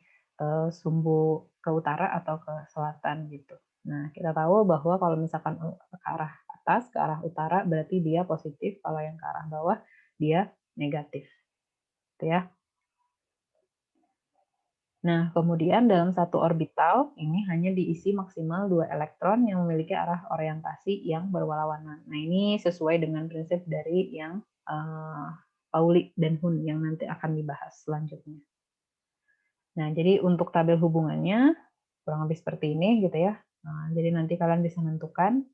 sumbu ke utara atau ke selatan gitu. Nah, kita tahu bahwa kalau misalkan ke arah atas, ke arah utara berarti dia positif, kalau yang ke arah bawah dia negatif. Gitu ya. Nah, kemudian dalam satu orbital ini hanya diisi maksimal 2 elektron yang memiliki arah orientasi yang berwarna. Nah, ini sesuai dengan prinsip dari yang Pauli dan Hund yang nanti akan dibahas selanjutnya. Nah, jadi untuk tabel hubungannya kurang lebih seperti ini gitu ya. Nah, jadi nanti kalian bisa menentukan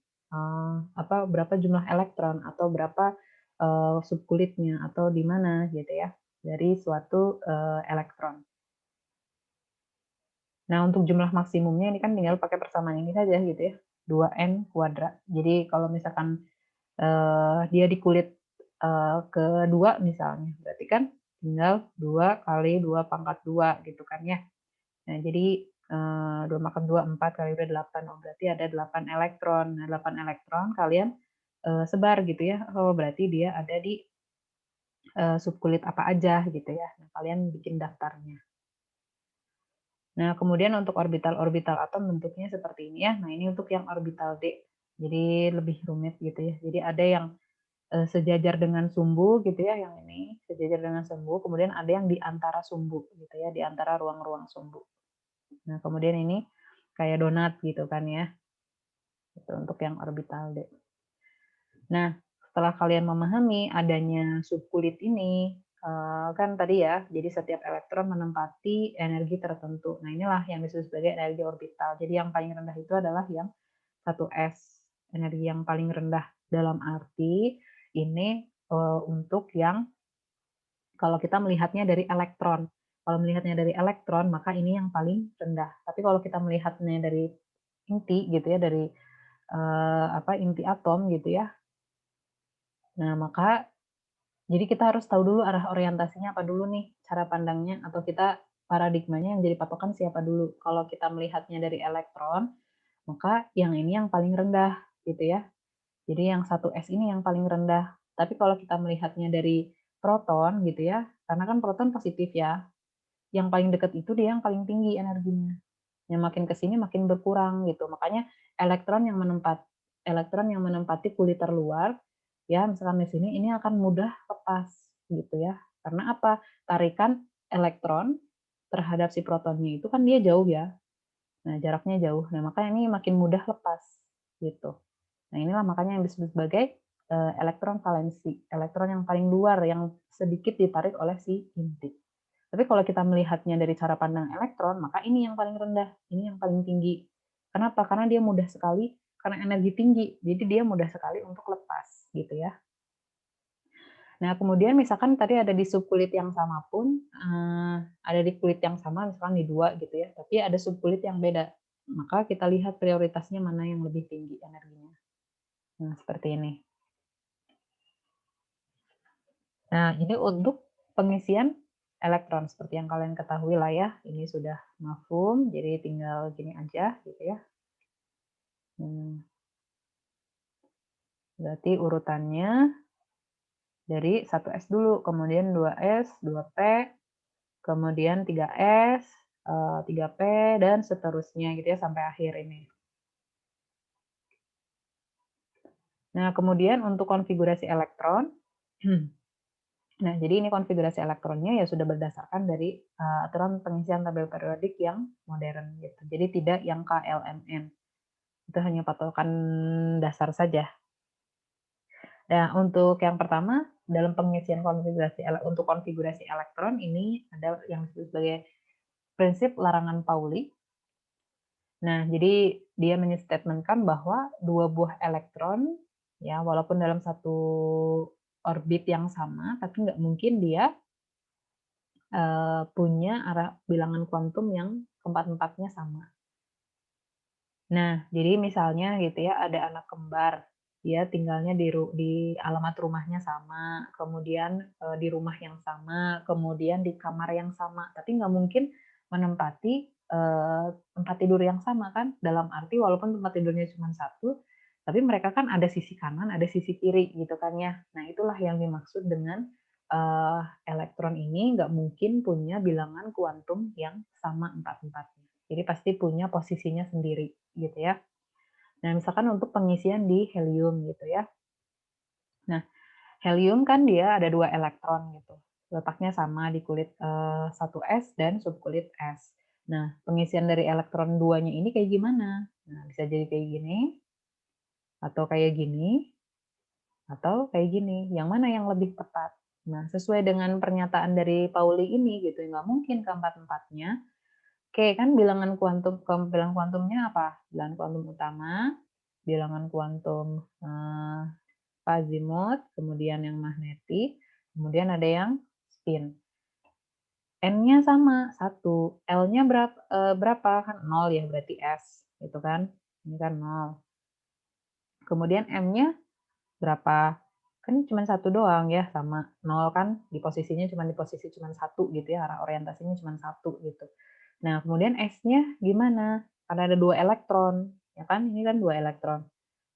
berapa jumlah elektron atau berapa subkulitnya atau di mana gitu ya dari suatu elektron. Nah, untuk jumlah maksimumnya ini kan tinggal pakai persamaan ini saja gitu ya, 2n kuadrat. Jadi kalau misalkan, dia di kulit, kedua misalnya, berarti kan tinggal 2 kali 2 pangkat 2 gitu kan ya. Nah jadi, 2 pangkat 2, 4 kali 2, 8, oh berarti ada 8 elektron. Nah 8 elektron kalian, sebar gitu ya, oh berarti dia ada di, subkulit apa aja gitu ya. Nah kalian bikin daftarnya. Nah, kemudian untuk orbital-orbital atom bentuknya seperti ini ya. Nah, ini untuk yang orbital D. Jadi lebih rumit gitu ya. Jadi ada yang sejajar dengan sumbu gitu ya, yang ini sejajar dengan sumbu, kemudian ada yang di antara sumbu gitu ya, di antara ruang-ruang sumbu. Nah, kemudian ini kayak donat gitu kan ya. Itu untuk yang orbital D. Nah, setelah kalian memahami adanya subkulit ini, kan tadi ya, jadi setiap elektron menempati energi tertentu. Nah, inilah yang disebut sebagai energi orbital. Jadi yang paling rendah itu adalah yang 1s, energi yang paling rendah. Dalam arti ini untuk yang kalau kita melihatnya dari elektron. Kalau melihatnya dari elektron, maka ini yang paling rendah. Tapi kalau kita melihatnya dari inti gitu ya, dari inti atom gitu ya. Nah, maka jadi kita harus tahu dulu arah orientasinya apa dulu nih, cara pandangnya atau kita paradigmanya yang jadi patokan siapa dulu. Kalau kita melihatnya dari elektron, maka yang ini yang paling rendah gitu ya. Jadi yang 1s ini yang paling rendah. Tapi kalau kita melihatnya dari proton gitu ya, karena kan proton positif ya, yang paling dekat itu dia yang paling tinggi energinya. Yang makin ke sini makin berkurang gitu. Makanya elektron yang menempati kulit terluar, ya misalkan di sini ini akan mudah lepas gitu ya. Karena apa? Tarikan elektron terhadap si protonnya itu kan dia jauh ya. Nah, jaraknya jauh. Nah, makanya ini makin mudah lepas gitu. Nah, inilah makanya yang disebut sebagai elektron valensi, elektron yang paling luar yang sedikit ditarik oleh si inti. Tapi kalau kita melihatnya dari cara pandang elektron, maka ini yang paling rendah, ini yang paling tinggi. Kenapa? Karena dia mudah sekali, karena energi tinggi, jadi dia mudah sekali untuk lepas, gitu ya. Nah, kemudian misalkan tadi ada di subkulit yang sama pun, ada di kulit yang sama, misalkan di 2 gitu ya, tapi ada subkulit yang beda. Maka kita lihat prioritasnya mana yang lebih tinggi energinya. Nah, seperti ini. Nah, ini untuk pengisian elektron seperti yang kalian ketahui lah ya. Ini sudah mafhum, jadi tinggal gini aja gitu ya. Berarti urutannya dari 1S dulu, kemudian 2S, 2P, kemudian 3S, 3p, dan seterusnya gitu ya sampai akhir ini. Nah, kemudian untuk konfigurasi elektron, nah jadi ini konfigurasi elektronnya ya sudah berdasarkan dari aturan pengisian tabel periodik yang modern gitu. Jadi tidak yang KLMN. Itu hanya patokan dasar saja. Nah, untuk yang pertama, dalam pengisian untuk konfigurasi elektron ini ada yang disebut sebagai prinsip larangan Pauli. Nah, jadi dia menstatementkan bahwa dua buah elektron, ya walaupun dalam satu orbit yang sama, tapi nggak mungkin dia punya arah bilangan kuantum yang keempat-empatnya sama. Nah, jadi misalnya gitu ya, ada anak kembar, dia tinggalnya di alamat rumahnya sama, kemudian di rumah yang sama, kemudian di kamar yang sama, tapi nggak mungkin menempati tempat tidur yang sama kan, dalam arti walaupun tempat tidurnya cuma satu, tapi mereka kan ada sisi kanan, ada sisi kiri gitu kan ya. Nah, itulah yang dimaksud dengan elektron ini nggak mungkin punya bilangan kuantum yang sama empat-empatnya. Jadi pasti punya posisinya sendiri gitu ya. Nah, misalkan untuk pengisian di helium gitu ya. Nah, helium kan dia ada 2 elektron gitu. Letaknya sama di kulit 1s dan subkulit S. Nah, pengisian dari elektron 2-nya ini kayak gimana? Nah, bisa jadi kayak gini, atau kayak gini, atau kayak gini. Yang mana yang lebih tepat? Nah, sesuai dengan pernyataan dari Pauli ini gitu, nggak mungkin keempat-empatnya. Oke, kan bilangan kuantumnya apa? Bilangan kuantum utama, bilangan kuantum azimuth, kemudian yang magnetik, kemudian ada yang spin. N-nya sama, 1. L-nya berapa? Kan 0 ya, berarti S. Gitu kan? Ini kan 0. Kemudian M-nya berapa? Kan cuma 1 doang ya, sama 0 kan di posisinya cuma di posisi cuma 1 gitu ya, arah orientasinya cuma 1 gitu. Nah, kemudian S-nya gimana? Karena ada 2 elektron, ya kan? Ini kan 2 elektron.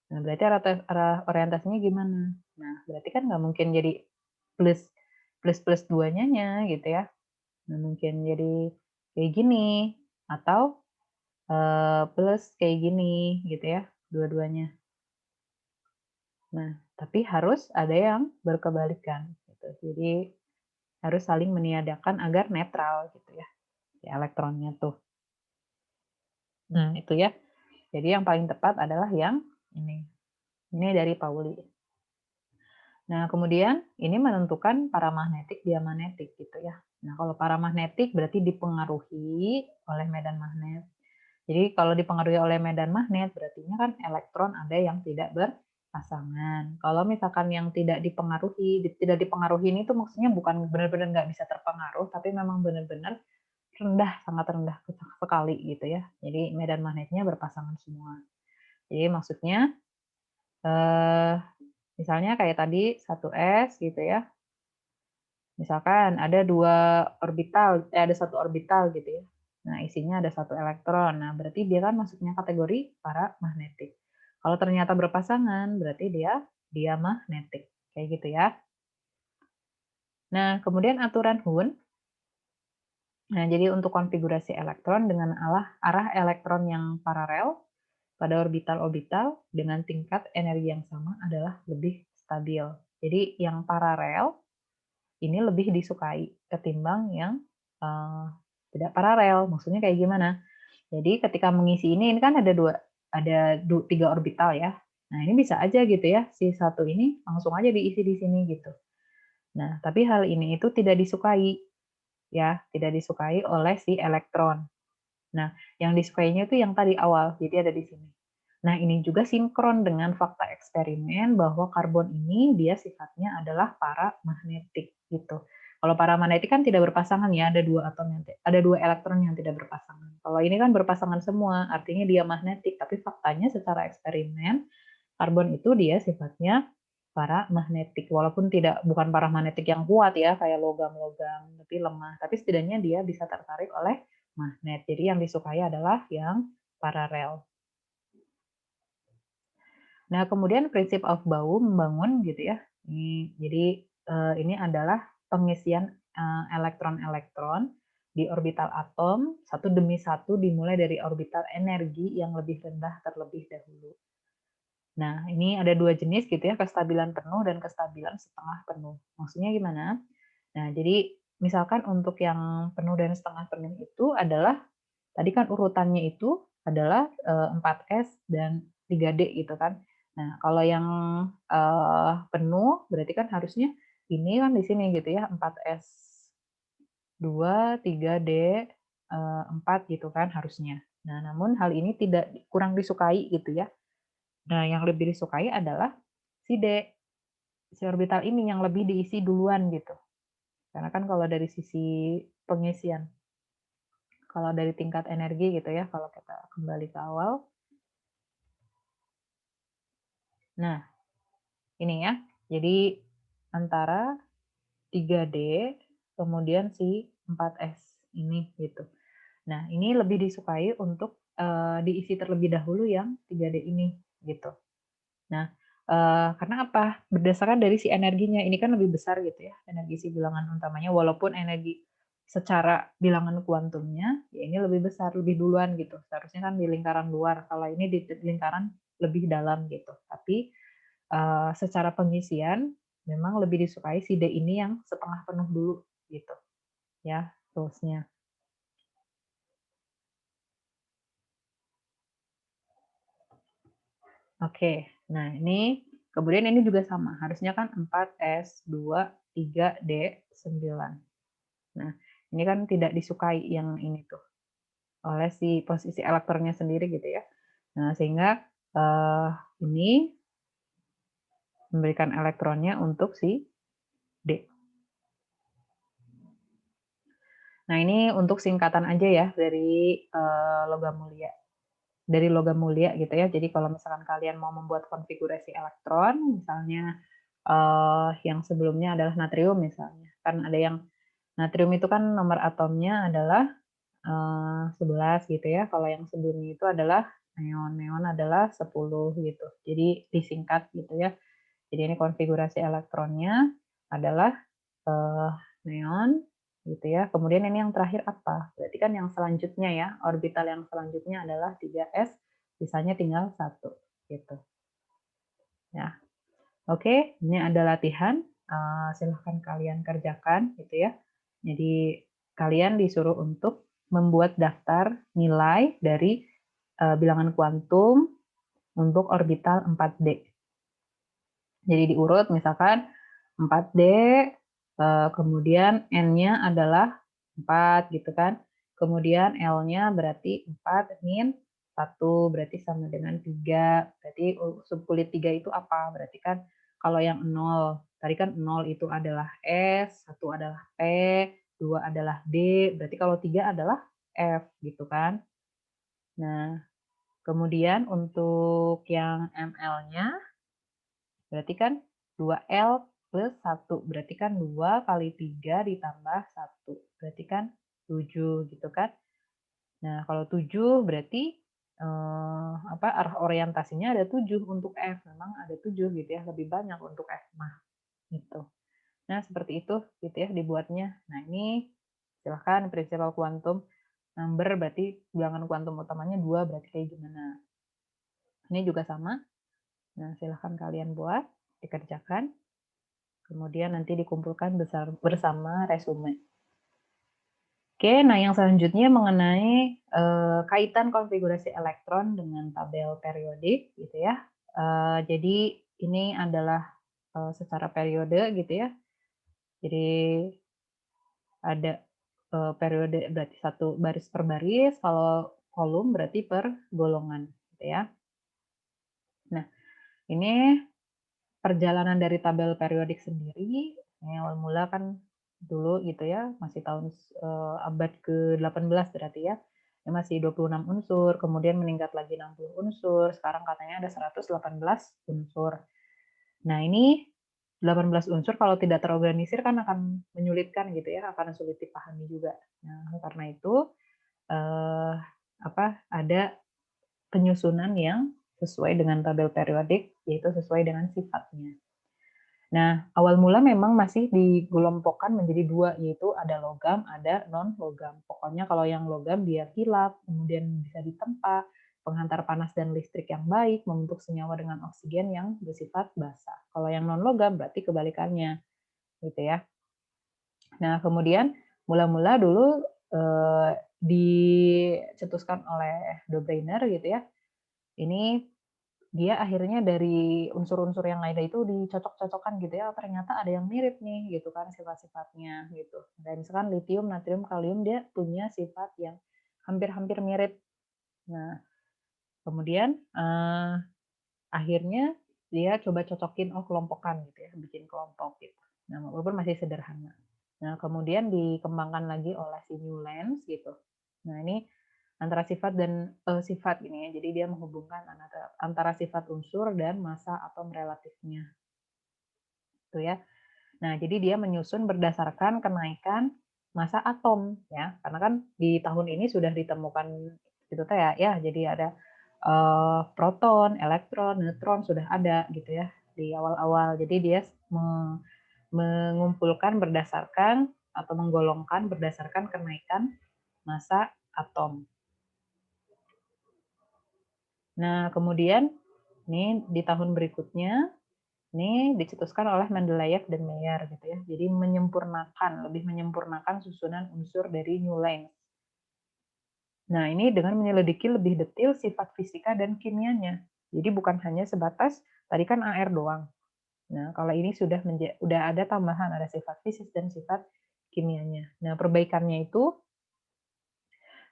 Nah, berarti arah orientasinya gimana? Nah, berarti kan nggak mungkin jadi plus plus plus 2-nya gitu ya. Nah, mungkin jadi kayak gini atau plus kayak gini gitu ya, dua-duanya. Nah, tapi harus ada yang berkebalikan gitu. Jadi harus saling meniadakan agar netral gitu ya, si elektronnya tuh. Nah, itu ya. Jadi yang paling tepat adalah yang ini. Ini dari Pauli. Nah, kemudian ini menentukan paramagnetik diamagnetik gitu ya. Nah, kalau paramagnetik berarti dipengaruhi oleh medan magnet. Jadi kalau dipengaruhi oleh medan magnet berarti kan elektron ada yang tidak berpasangan. Kalau misalkan yang tidak dipengaruhi ini tuh maksudnya bukan benar-benar nggak bisa terpengaruh, tapi memang benar-benar rendah, sangat rendah sekali gitu ya. Jadi medan magnetnya berpasangan semua. Jadi maksudnya eh, misalnya kayak tadi 1s gitu ya. Misalkan ada ada satu orbital gitu ya. Nah, isinya ada 1 elektron. Nah, berarti dia kan masuknya kategori paramagnetik. Kalau ternyata berpasangan, berarti dia diamagnetik. Kayak gitu ya. Nah, kemudian aturan Hund. Nah, jadi untuk konfigurasi elektron dengan arah elektron yang paralel pada orbital-orbital dengan tingkat energi yang sama adalah lebih stabil. Jadi yang paralel ini lebih disukai ketimbang yang tidak paralel. Maksudnya kayak gimana? Jadi ketika mengisi ini kan ada 3 orbital ya. Nah, ini bisa aja gitu ya, si satu ini langsung aja diisi di sini gitu. Nah, tapi hal ini itu tidak disukai ya, tidak disukai oleh si elektron. Nah, yang disukainya itu yang tadi awal, jadi ada di sini. Nah, ini juga sinkron dengan fakta eksperimen bahwa karbon ini dia sifatnya adalah paramagnetik gitu. Kalau paramagnetik kan tidak berpasangan ya, ada dua elektron yang tidak berpasangan. Kalau ini kan berpasangan semua, artinya dia magnetik, tapi faktanya secara eksperimen karbon itu dia sifatnya paramagnetik. Walaupun bukan paramagnetik yang kuat ya, kayak logam-logam, tapi lemah. Tapi setidaknya dia bisa tertarik oleh magnet. Jadi yang disukai adalah yang paralel. Nah, kemudian prinsip of Bow membangun gitu ya. Jadi ini adalah pengisian elektron-elektron di orbital atom, satu demi satu dimulai dari orbital energi yang lebih rendah terlebih dahulu. Nah, ini ada dua jenis gitu ya, kestabilan penuh dan kestabilan setengah penuh. Maksudnya gimana? Nah, jadi misalkan untuk yang penuh dan setengah penuh itu adalah, tadi kan urutannya itu adalah 4S dan 3D gitu kan. Nah, kalau yang penuh berarti kan harusnya ini kan di sini gitu ya, 4S 2, 3D 4 gitu kan harusnya. Nah, namun hal ini kurang disukai gitu ya. Nah, yang lebih disukai adalah si D, si orbital ini yang lebih diisi duluan gitu. Karena kan kalau dari sisi pengisian, kalau dari tingkat energi gitu ya, kalau kita kembali ke awal. Nah, ini ya. Jadi antara 3D kemudian si 4S ini gitu. Nah, ini lebih disukai untuk diisi terlebih dahulu yang 3D ini gitu. Nah, karena apa? Berdasarkan dari si energinya, ini kan lebih besar gitu ya, energi si bilangan utamanya, walaupun energi secara bilangan kuantumnya, ya ini lebih besar, lebih duluan gitu. Seharusnya kan di lingkaran luar, kalau ini di lingkaran lebih dalam gitu. Tapi secara pengisian, memang lebih disukai si D ini yang setengah penuh dulu gitu ya, rulesnya. Oke, nah ini kemudian ini juga sama, harusnya kan 4S, 2, 3D, 9. Nah, ini kan tidak disukai yang ini tuh oleh si posisi elektronnya sendiri gitu ya. Nah, sehingga ini memberikan elektronnya untuk si D. Nah, ini untuk singkatan aja ya dari logam mulia. Dari logam mulia gitu ya. Jadi kalau misalkan kalian mau membuat konfigurasi elektron, misalnya yang sebelumnya adalah natrium misalnya. Kan ada yang natrium itu kan nomor atomnya adalah 11 gitu ya. Kalau yang sebelumnya itu adalah neon. Neon adalah 10 gitu. Jadi disingkat gitu ya. Jadi ini konfigurasi elektronnya adalah neon gitu ya. Kemudian ini yang terakhir apa? Berarti kan yang selanjutnya ya, orbital yang selanjutnya adalah 3S, sisanya tinggal 1 gitu. Ya. Oke, ini ada latihan. Silahkan kalian kerjakan gitu ya. Jadi kalian disuruh untuk membuat daftar nilai dari bilangan kuantum untuk orbital 4D. Jadi diurut misalkan 4D, kemudian N-nya adalah 4 gitu kan. Kemudian L-nya berarti 4 min 1 berarti sama dengan 3. Berarti subkulit 3 itu apa? Berarti kan kalau yang 0, tadi kan 0 itu adalah S, 1 adalah P, 2 adalah D, berarti kalau 3 adalah F gitu kan. Nah, kemudian untuk yang ML-nya berarti kan 2L plus 1. Berarti kan 2 kali 3 ditambah 1. Berarti kan 7 gitu kan. Nah, kalau 7 berarti arah orientasinya ada 7 untuk F. Memang ada 7 gitu ya, lebih banyak untuk F mah gitu. Nah, seperti itu gitu ya dibuatnya. Nah, ini silahkan prinsipal kuantum number berarti bilangan kuantum utamanya 2 berarti kayak gimana. Ini juga sama. Nah, silahkan kalian buat, dikerjakan. Kemudian nanti dikumpulkan bersama resume. Oke, nah yang selanjutnya mengenai kaitan konfigurasi elektron dengan tabel periodik gitu ya. Jadi ini adalah secara periode gitu ya. Jadi ada periode berarti satu baris per baris, kalau kolom berarti per golongan gitu ya. Nah, ini perjalanan dari tabel periodik sendiri, yang awal mula kan dulu gitu ya, masih tahun abad ke-18 berarti ya. Ya masih 26 unsur, kemudian meningkat lagi 60 unsur, sekarang katanya ada 118 unsur. Nah, ini 18 unsur kalau tidak terorganisir kan akan menyulitkan gitu ya, akan sulit dipahami juga. Nah, karena itu ada penyusunan yang sesuai dengan tabel periodik, yaitu sesuai dengan sifatnya. Nah, awal mula memang masih dikelompokkan menjadi dua, yaitu ada logam, ada non-logam. Pokoknya kalau yang logam dia kilap, kemudian bisa ditempa, penghantar panas dan listrik yang baik, membentuk senyawa dengan oksigen yang bersifat basa. Kalau yang non-logam berarti kebalikannya, gitu ya. Nah, kemudian mula-mula dulu dicetuskan oleh Dobreiner gitu ya. Ini dia akhirnya dari unsur-unsur yang lainnya itu dicocok-cocokkan gitu ya, ternyata ada yang mirip nih gitu kan sifat-sifatnya gitu. Dan misalkan litium, natrium, kalium dia punya sifat yang hampir-hampir mirip. Nah, kemudian akhirnya dia coba cocokin, oh kelompokan gitu ya, bikin kelompok gitu. Nah, walaupun masih sederhana. Nah, kemudian dikembangkan lagi oleh si Newlands gitu. Nah, ini antara sifat dan sifat ini ya. Jadi dia menghubungkan antara sifat unsur dan massa atom relatifnya. Itu ya. Nah, jadi dia menyusun berdasarkan kenaikan massa atom ya. Karena kan di tahun ini sudah ditemukan gitu ya. Ya, jadi ada proton, elektron, neutron sudah ada gitu ya di awal-awal. Jadi dia mengumpulkan berdasarkan atau menggolongkan berdasarkan kenaikan massa atom. Nah, kemudian nih di tahun berikutnya ini dicetuskan oleh Mendeleev dan Mayer gitu ya. Jadi lebih menyempurnakan susunan unsur dari Newlands. Nah, ini dengan menyelidiki lebih detail sifat fisika dan kimianya. Jadi bukan hanya sebatas tadi kan AR doang. Nah, kalau ini sudah ada tambahan, ada sifat fisik dan sifat kimianya. Nah, perbaikannya itu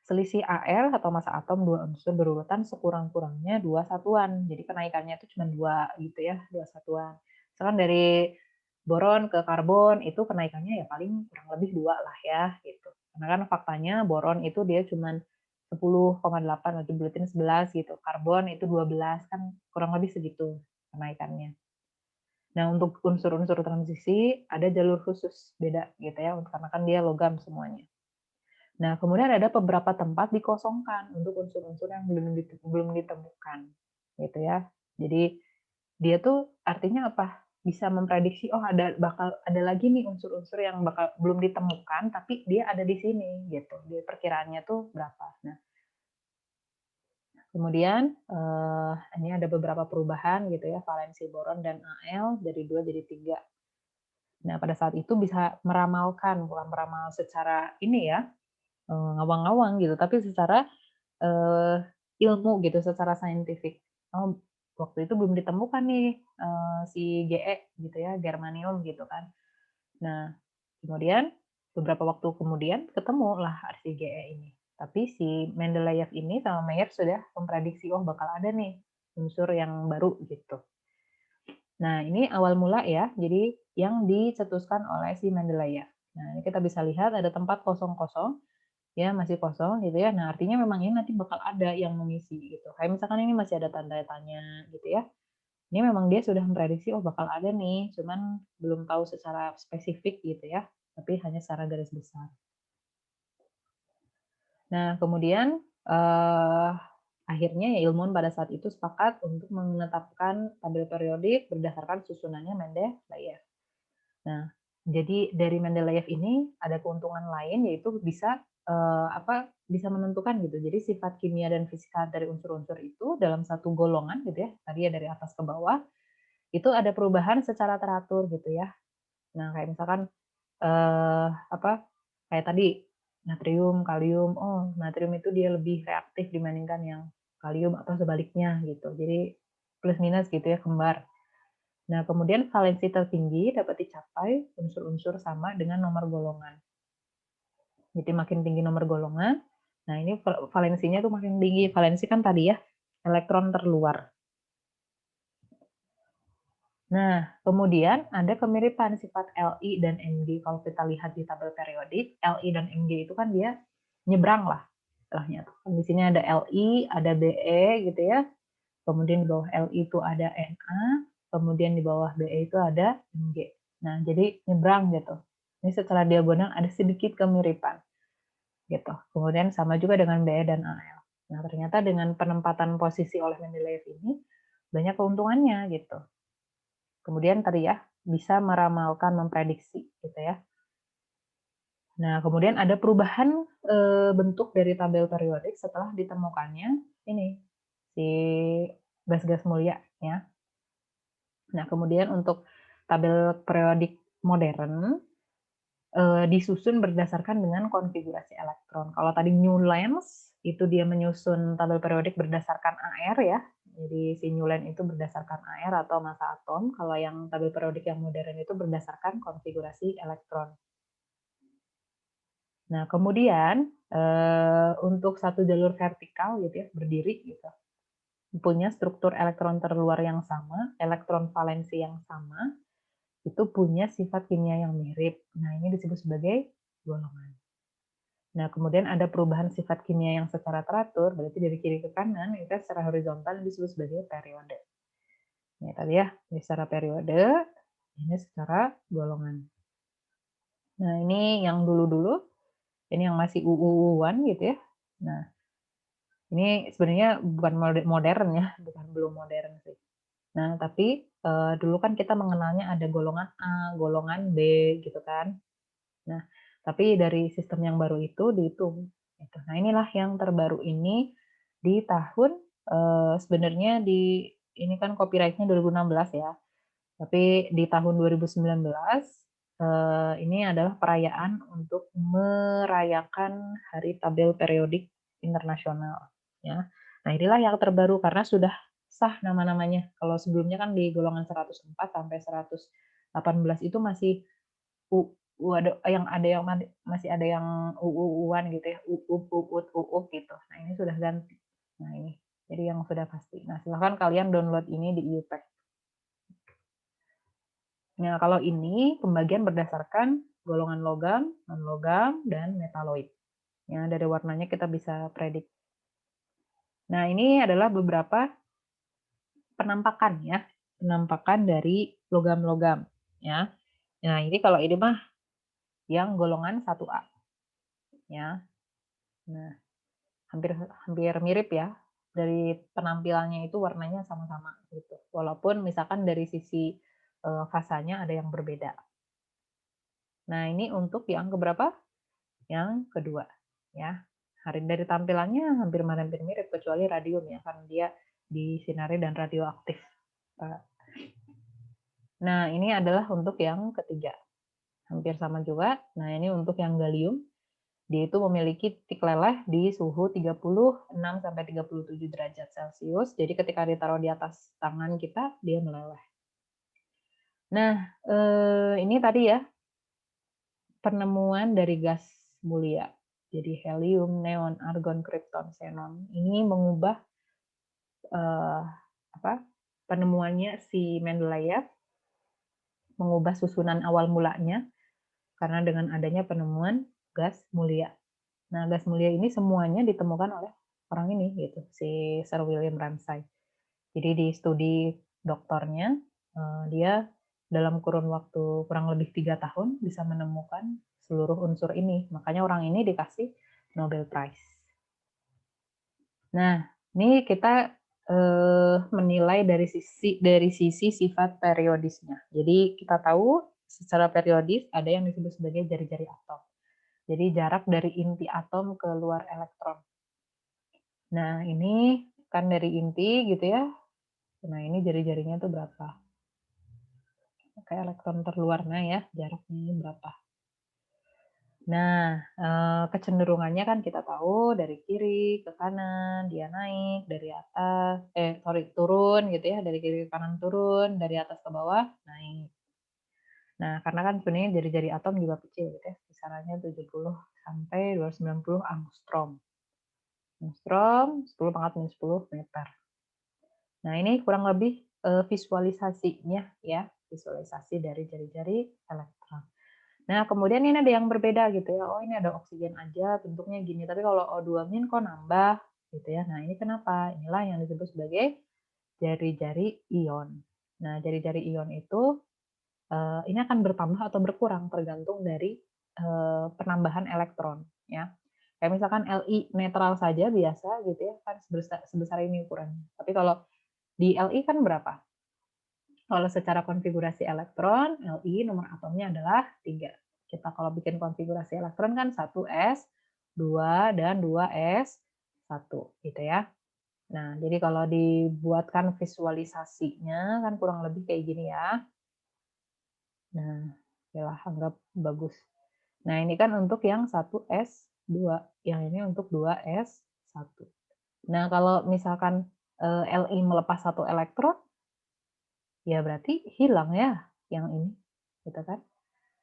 selisih AL atau massa atom dua unsur berurutan sekurang-kurangnya dua satuan. Jadi kenaikannya itu cuma dua gitu ya, dua satuan. Misalkan dari boron ke karbon itu kenaikannya ya paling kurang lebih dua lah ya gitu. Karena kan faktanya boron itu dia cuma 10,8 atau buletin 11 gitu. Karbon itu 12 kan kurang lebih segitu kenaikannya. Nah, untuk unsur-unsur transisi ada jalur khusus beda gitu ya, karena kan dia logam semuanya. Nah, kemudian ada beberapa tempat dikosongkan untuk unsur-unsur yang belum ditemukan, gitu ya. Jadi dia tuh artinya apa? Bisa memprediksi, oh bakal ada lagi nih unsur-unsur yang bakal belum ditemukan, tapi dia ada di sini, gitu. Dia perkiraannya tuh berapa. Nah, kemudian ini ada beberapa perubahan gitu ya, valensi boron dan Al dari 2 jadi 3. Nah, pada saat itu bisa meramalkan, bukan meramal secara ini ya, ngawang-ngawang gitu, tapi secara ilmu gitu, secara saintifik. Oh, waktu itu belum ditemukan nih si Ge gitu ya, germanium gitu kan. Nah, kemudian beberapa waktu kemudian ketemulah si Ge ini. Tapi si Mendeleev ini sama Mayer sudah memprediksi, oh bakal ada nih unsur yang baru gitu. Nah, ini awal mula ya, jadi yang dicetuskan oleh si Mendeleev. Nah, ini kita bisa lihat ada tempat kosong-kosong ya masih kosong gitu ya. Nah, artinya memang ini nanti bakal ada yang mengisi gitu. Kayak misalkan ini masih ada tanda tanya gitu ya. Ini memang dia sudah memprediksi oh bakal ada nih, cuman belum tahu secara spesifik gitu ya, tapi hanya secara garis besar. Nah, kemudian akhirnya ya ilmuwan pada saat itu sepakat untuk menetapkan tabel periodik berdasarkan susunannya Mendeleev. Nah, jadi dari Mendeleev ini ada keuntungan lain yaitu bisa bisa menentukan gitu. Jadi sifat kimia dan fisika dari unsur-unsur itu dalam satu golongan gitu ya, tadi ya dari atas ke bawah, itu ada perubahan secara teratur gitu ya. Nah, kayak misalkan kayak tadi natrium, kalium, oh natrium itu dia lebih reaktif dibandingkan yang kalium atau sebaliknya gitu. Jadi plus minus gitu ya, kembar. Nah, kemudian valensi tertinggi dapat dicapai unsur-unsur sama dengan nomor golongan. Jadi makin tinggi nomor golongan, nah ini valensinya tuh makin tinggi. Valensi kan tadi ya, elektron terluar. Nah, kemudian ada kemiripan sifat Li dan Mg. Kalau kita lihat di tabel periodik, Li dan Mg itu kan dia nyebrang lah istilahnya. Di sini ada Li, ada Be gitu ya. Kemudian di bawah Li itu ada Na, kemudian di bawah Be itu ada Mg. Nah, jadi nyebrang gitu. Ini secara diagonal ada sedikit kemiripan gitu. Kemudian sama juga dengan Be dan Al. Nah, ternyata dengan penempatan posisi oleh Mendeleev ini banyak keuntungannya gitu. Kemudian tadi ya, bisa meramalkan, memprediksi gitu ya. Nah, kemudian ada perubahan bentuk dari tabel periodik setelah ditemukannya ini si gas-gas mulia ya. Nah, kemudian untuk tabel periodik modern disusun berdasarkan dengan konfigurasi elektron. Kalau tadi Newlands itu dia menyusun tabel periodik berdasarkan AR ya. Jadi si Newland itu berdasarkan AR atau massa atom. Kalau yang tabel periodik yang modern itu berdasarkan konfigurasi elektron. Nah, kemudian untuk satu jalur vertikal gitu ya, berdiri gitu, punya struktur elektron terluar yang sama, elektron valensi yang sama, itu punya sifat kimia yang mirip. Nah, ini disebut sebagai golongan. Nah, kemudian ada perubahan sifat kimia yang secara teratur, berarti dari kiri ke kanan, itu secara horizontal disebut sebagai periode. Ini tadi ya, ini secara periode, ini secara golongan. Nah, ini yang dulu-dulu, ini yang masih UU-an gitu ya. Nah, ini sebenarnya bukan modern ya, bukan belum modern sih. Nah, tapi dulu kan kita mengenalnya ada golongan A, golongan B gitu kan. Nah, tapi dari sistem yang baru itu dihitung. Gitu. Nah, inilah yang terbaru ini di tahun sebenarnya ini kan copyright-nya 2016 ya. Tapi di tahun 2019 ini adalah perayaan untuk merayakan Hari Tabel Periodik Internasional ya. Nah, inilah yang terbaru karena sudah sah nama-namanya. Kalau sebelumnya kan di golongan 104 sampai 118 itu masih masih ada yang UU-an gitu ya, gitu. Nah, ini sudah ganti. Nah, ini jadi yang sudah pasti. Nah, silahkan kalian download ini di IUPAC. Nah, kalau ini pembagian berdasarkan golongan logam, non-logam, dan metaloid. Ya, dari warnanya kita bisa predik. Nah, ini adalah beberapa penampakan ya, penampakan dari logam-logam ya. Nah, ini kalau ini mah yang golongan 1A ya. Nah, hampir mirip ya. Dari penampilannya itu warnanya sama-sama gitu. Walaupun misalkan dari sisi fasanya ada yang berbeda. Nah, ini untuk yang keberapa? Yang kedua ya. Dari tampilannya hampir mirip kecuali radium ya, karena dia disinari dan radioaktif. Nah, ini adalah untuk yang ketiga. Hampir sama juga. Nah, ini untuk yang gallium. Dia itu memiliki titik leleh di suhu 36 sampai 37 derajat Celcius. Jadi ketika ditaruh di atas tangan kita, dia meleleh. Nah, ini tadi ya penemuan dari gas mulia. Jadi helium, neon, argon, krypton, xenon. Ini mengubah penemuannya si Mendeleev, mengubah susunan awal mulanya karena dengan adanya penemuan gas mulia. Nah, gas mulia ini semuanya ditemukan oleh orang ini gitu, si Sir William Ramsay. Jadi di studi doktornya dia dalam kurun waktu kurang lebih 3 tahun bisa menemukan seluruh unsur ini. Makanya orang ini dikasih Nobel Prize. Nah, ini kita menilai dari sisi sifat periodisnya. Jadi kita tahu secara periodis ada yang disebut sebagai jari-jari atom. Jadi jarak dari inti atom ke luar elektron. Nah, ini kan dari inti gitu ya. Nah, ini jari-jarinya tuh berapa? Kayak elektron terluarnya ya, jaraknya berapa. Nah, kecenderungannya kan kita tahu dari kiri ke kanan, dia naik, dari atas, turun gitu ya, dari kiri ke kanan turun, dari atas ke bawah, naik. Nah, karena kan sebenarnya jari-jari atom juga kecil gitu ya, kisarannya 70 sampai 290 angstrom. Angstrom, 10 pangkat minus 10 meter. Nah, ini kurang lebih visualisasinya ya, visualisasi dari jari-jari elektron. Nah, kemudian ini ada yang berbeda gitu ya. Oh, ini ada oksigen aja bentuknya gini, tapi kalau O2- kok nambah gitu ya. Nah, ini kenapa? Inilah yang disebut sebagai jari-jari ion. Nah, jari-jari ion itu ini akan bertambah atau berkurang tergantung dari penambahan elektron ya. Kayak misalkan Li netral saja biasa gitu ya, kan sebesar ini ukurannya. Tapi kalau di Li kan berapa? Kalau secara konfigurasi elektron, Li nomor atomnya adalah 3. Kita kalau bikin konfigurasi elektron kan 1s, 2, dan 2s, 1 gitu ya. Nah, jadi kalau dibuatkan visualisasinya kan kurang lebih kayak gini ya. Nah, yalah anggap bagus. Nah, ini kan untuk yang 1s2, yang ini untuk 2s1. Nah, kalau misalkan Li melepas 1 elektron, ya berarti hilang ya yang ini, gitu kan.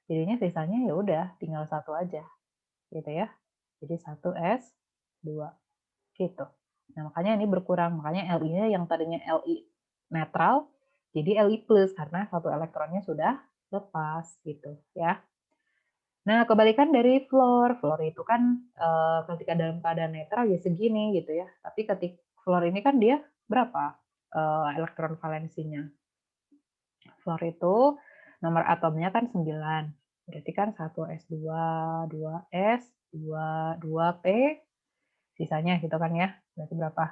Jadinya sisanya ya udah tinggal 1 aja, gitu ya. Jadi 1s2, gitu. Nah, makanya ini berkurang, makanya Li-nya yang tadinya Li netral, jadi Li plus karena 1 elektronnya sudah lepas, gitu ya. Nah, kebalikan dari fluor. Fluor itu kan ketika dalam keadaan netral ya segini gitu ya. Tapi ketika fluor ini kan dia berapa elektron valensinya? Fluor itu nomor atomnya kan 9. Berarti kan 1s2, 2s, 2, 2p, sisanya gitu kan ya. Berarti berapa?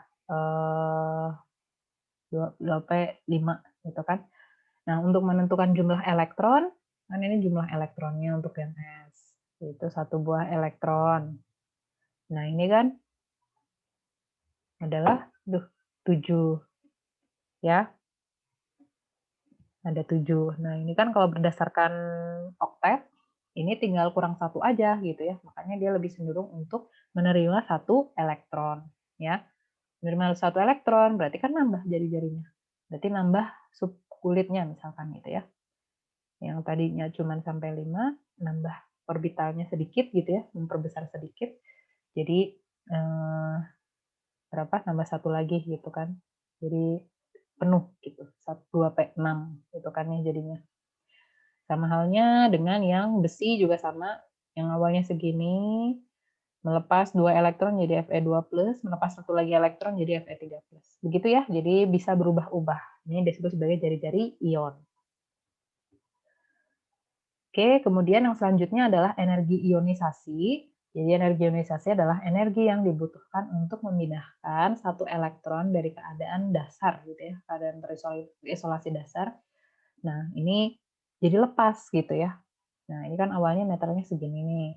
2p, 5 gitu kan. Nah, untuk menentukan jumlah elektron, kan ini jumlah elektronnya untuk yang S. Itu 1 buah elektron. Nah, ini kan adalah 7 ya. Ada 7. Nah, ini kan kalau berdasarkan oktet, ini tinggal kurang 1 aja gitu ya. Makanya dia lebih cenderung untuk menerima 1 elektron ya. Menerima 1 elektron berarti kan nambah jari-jarinya. Berarti nambah subkulitnya misalkan gitu ya. Yang tadinya cuma sampai 5, nambah orbitalnya sedikit gitu ya, memperbesar sedikit. Jadi berapa? Nambah 1 lagi gitu kan. Jadi penuh gitu, 2p6 gitu kan ya jadinya. Sama halnya dengan yang besi juga sama, yang awalnya segini, melepas 2 elektron jadi Fe2+, melepas 1 lagi elektron jadi Fe3+. Begitu ya, jadi bisa berubah-ubah. Ini disebut sebagai jari-jari ion. Oke, kemudian yang selanjutnya adalah energi ionisasi. Jadi energi ionisasi adalah energi yang dibutuhkan untuk memindahkan 1 elektron dari keadaan dasar gitu ya, keadaan terisolasi dasar. Nah, ini jadi lepas gitu ya. Nah, ini kan awalnya meternya segini nih.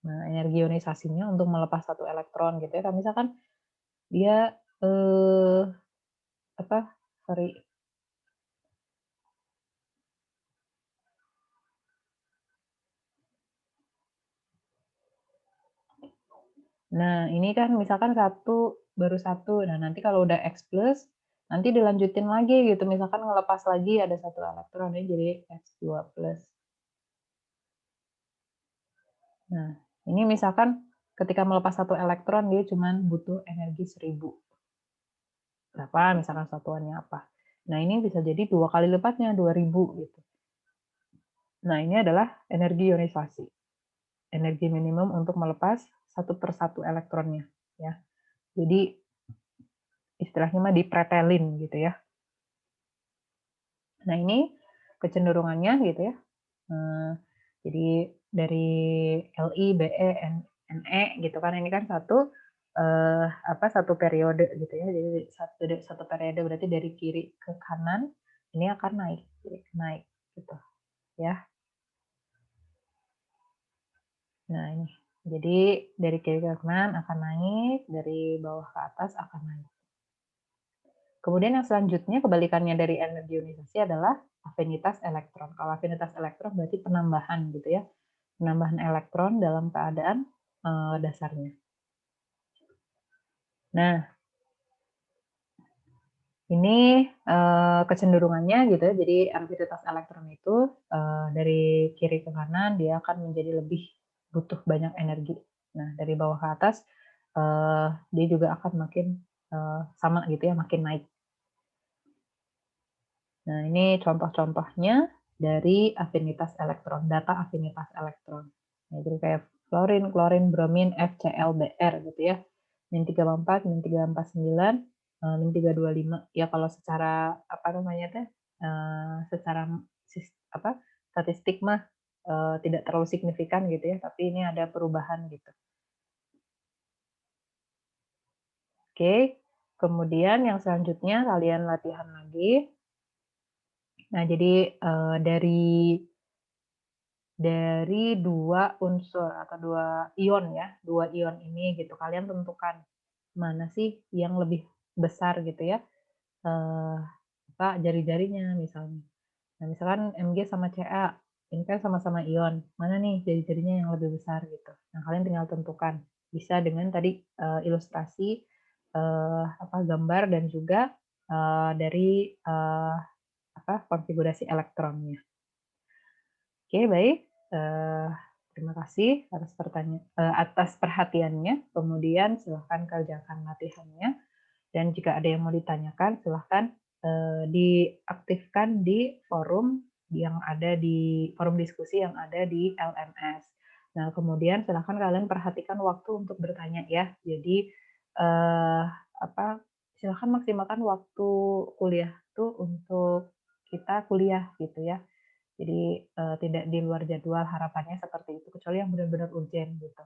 Nah, energi ionisasinya untuk melepas 1 elektron gitu ya. Kalau misalkan dia apa? Sorry. Nah, ini kan misalkan baru 1. Nah, nanti kalau udah X plus, nanti dilanjutin lagi gitu. Misalkan ngelepas lagi ada 1 elektron, ini jadi X2 plus. Nah, ini misalkan ketika melepas 1 elektron, dia cuma butuh energi 1000. Berapa? Misalkan satuannya apa. Nah, ini bisa jadi 2 kali lipatnya, 2000 gitu. Nah, ini adalah energi ionisasi. Energi minimum untuk melepas 1 per 1 elektronnya. Ya. Jadi, istilahnya mah dipretelin gitu ya. Nah, ini kecenderungannya gitu ya. Jadi dari Li, Be, Ne gitu kan, ini kan satu periode gitu ya. Jadi satu periode berarti dari kiri ke kanan ini akan naik, naik gitu ya. Nah, ini. Jadi dari kiri ke kanan akan naik, dari bawah ke atas akan naik. Kemudian yang selanjutnya kebalikannya dari energi ionisasi adalah afinitas elektron. Kalau afinitas elektron berarti penambahan gitu ya. Penambahan elektron dalam keadaan dasarnya. Nah, ini kecenderungannya gitu ya. Jadi afinitas elektron itu dari kiri ke kanan dia akan menjadi lebih butuh banyak energi. Nah, dari bawah ke atas dia juga akan makin sama gitu ya, makin naik. Nah, ini contoh-contohnya dari afinitas elektron, data afinitas elektron. Nah, jadi kayak fluorin, klorin, bromin, FCl, Br gitu ya. Min 3,4, min 3,49, min 3,25. Ya kalau secara apa namanya teh, secara apa statistik mah tidak terlalu signifikan gitu ya, tapi ini ada perubahan gitu. Oke, kemudian yang selanjutnya kalian latihan lagi. Nah, jadi, dari 2 unsur atau 2 ion ya, 2 ion ini gitu, kalian tentukan mana sih yang lebih besar gitu ya, eee, jari-jarinya misalnya. Nah, misalkan Mg sama Ca, ini kan sama-sama ion, mana nih jari-jarinya yang lebih besar gitu. Nah, kalian tinggal tentukan. Bisa dengan tadi, ilustrasi, gambar dan juga, dari, konfigurasi elektronnya. Oke, baik, terima kasih atas perhatiannya, kemudian silahkan kerjakan latihannya, dan jika ada yang mau ditanyakan silahkan, diaktifkan di forum diskusi yang ada di LMS. Nah, kemudian silahkan kalian perhatikan waktu untuk bertanya ya. Jadi, eee, apa, silahkan maksimalkan waktu kuliah tuh untuk kita kuliah gitu ya. Jadi, tidak di luar jadwal, harapannya seperti itu, kecuali yang benar-benar urgent gitu.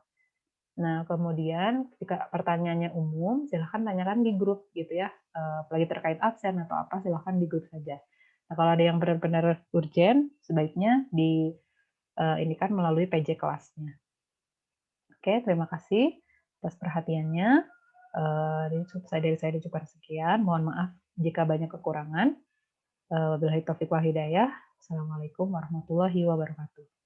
Nah, kemudian ketika pertanyaannya umum, silahkan tanyakan di grup gitu ya, apalagi terkait absen atau apa, silahkan di grup saja. Nah, kalau ada yang benar-benar urgent, sebaiknya ini kan melalui PJ kelasnya. Oke, terima kasih atas perhatiannya, dari saya cukup sekian, mohon maaf jika banyak kekurangan. Wabillahi taufiq wal hidayah. Assalamualaikum warahmatullahi wabarakatuh.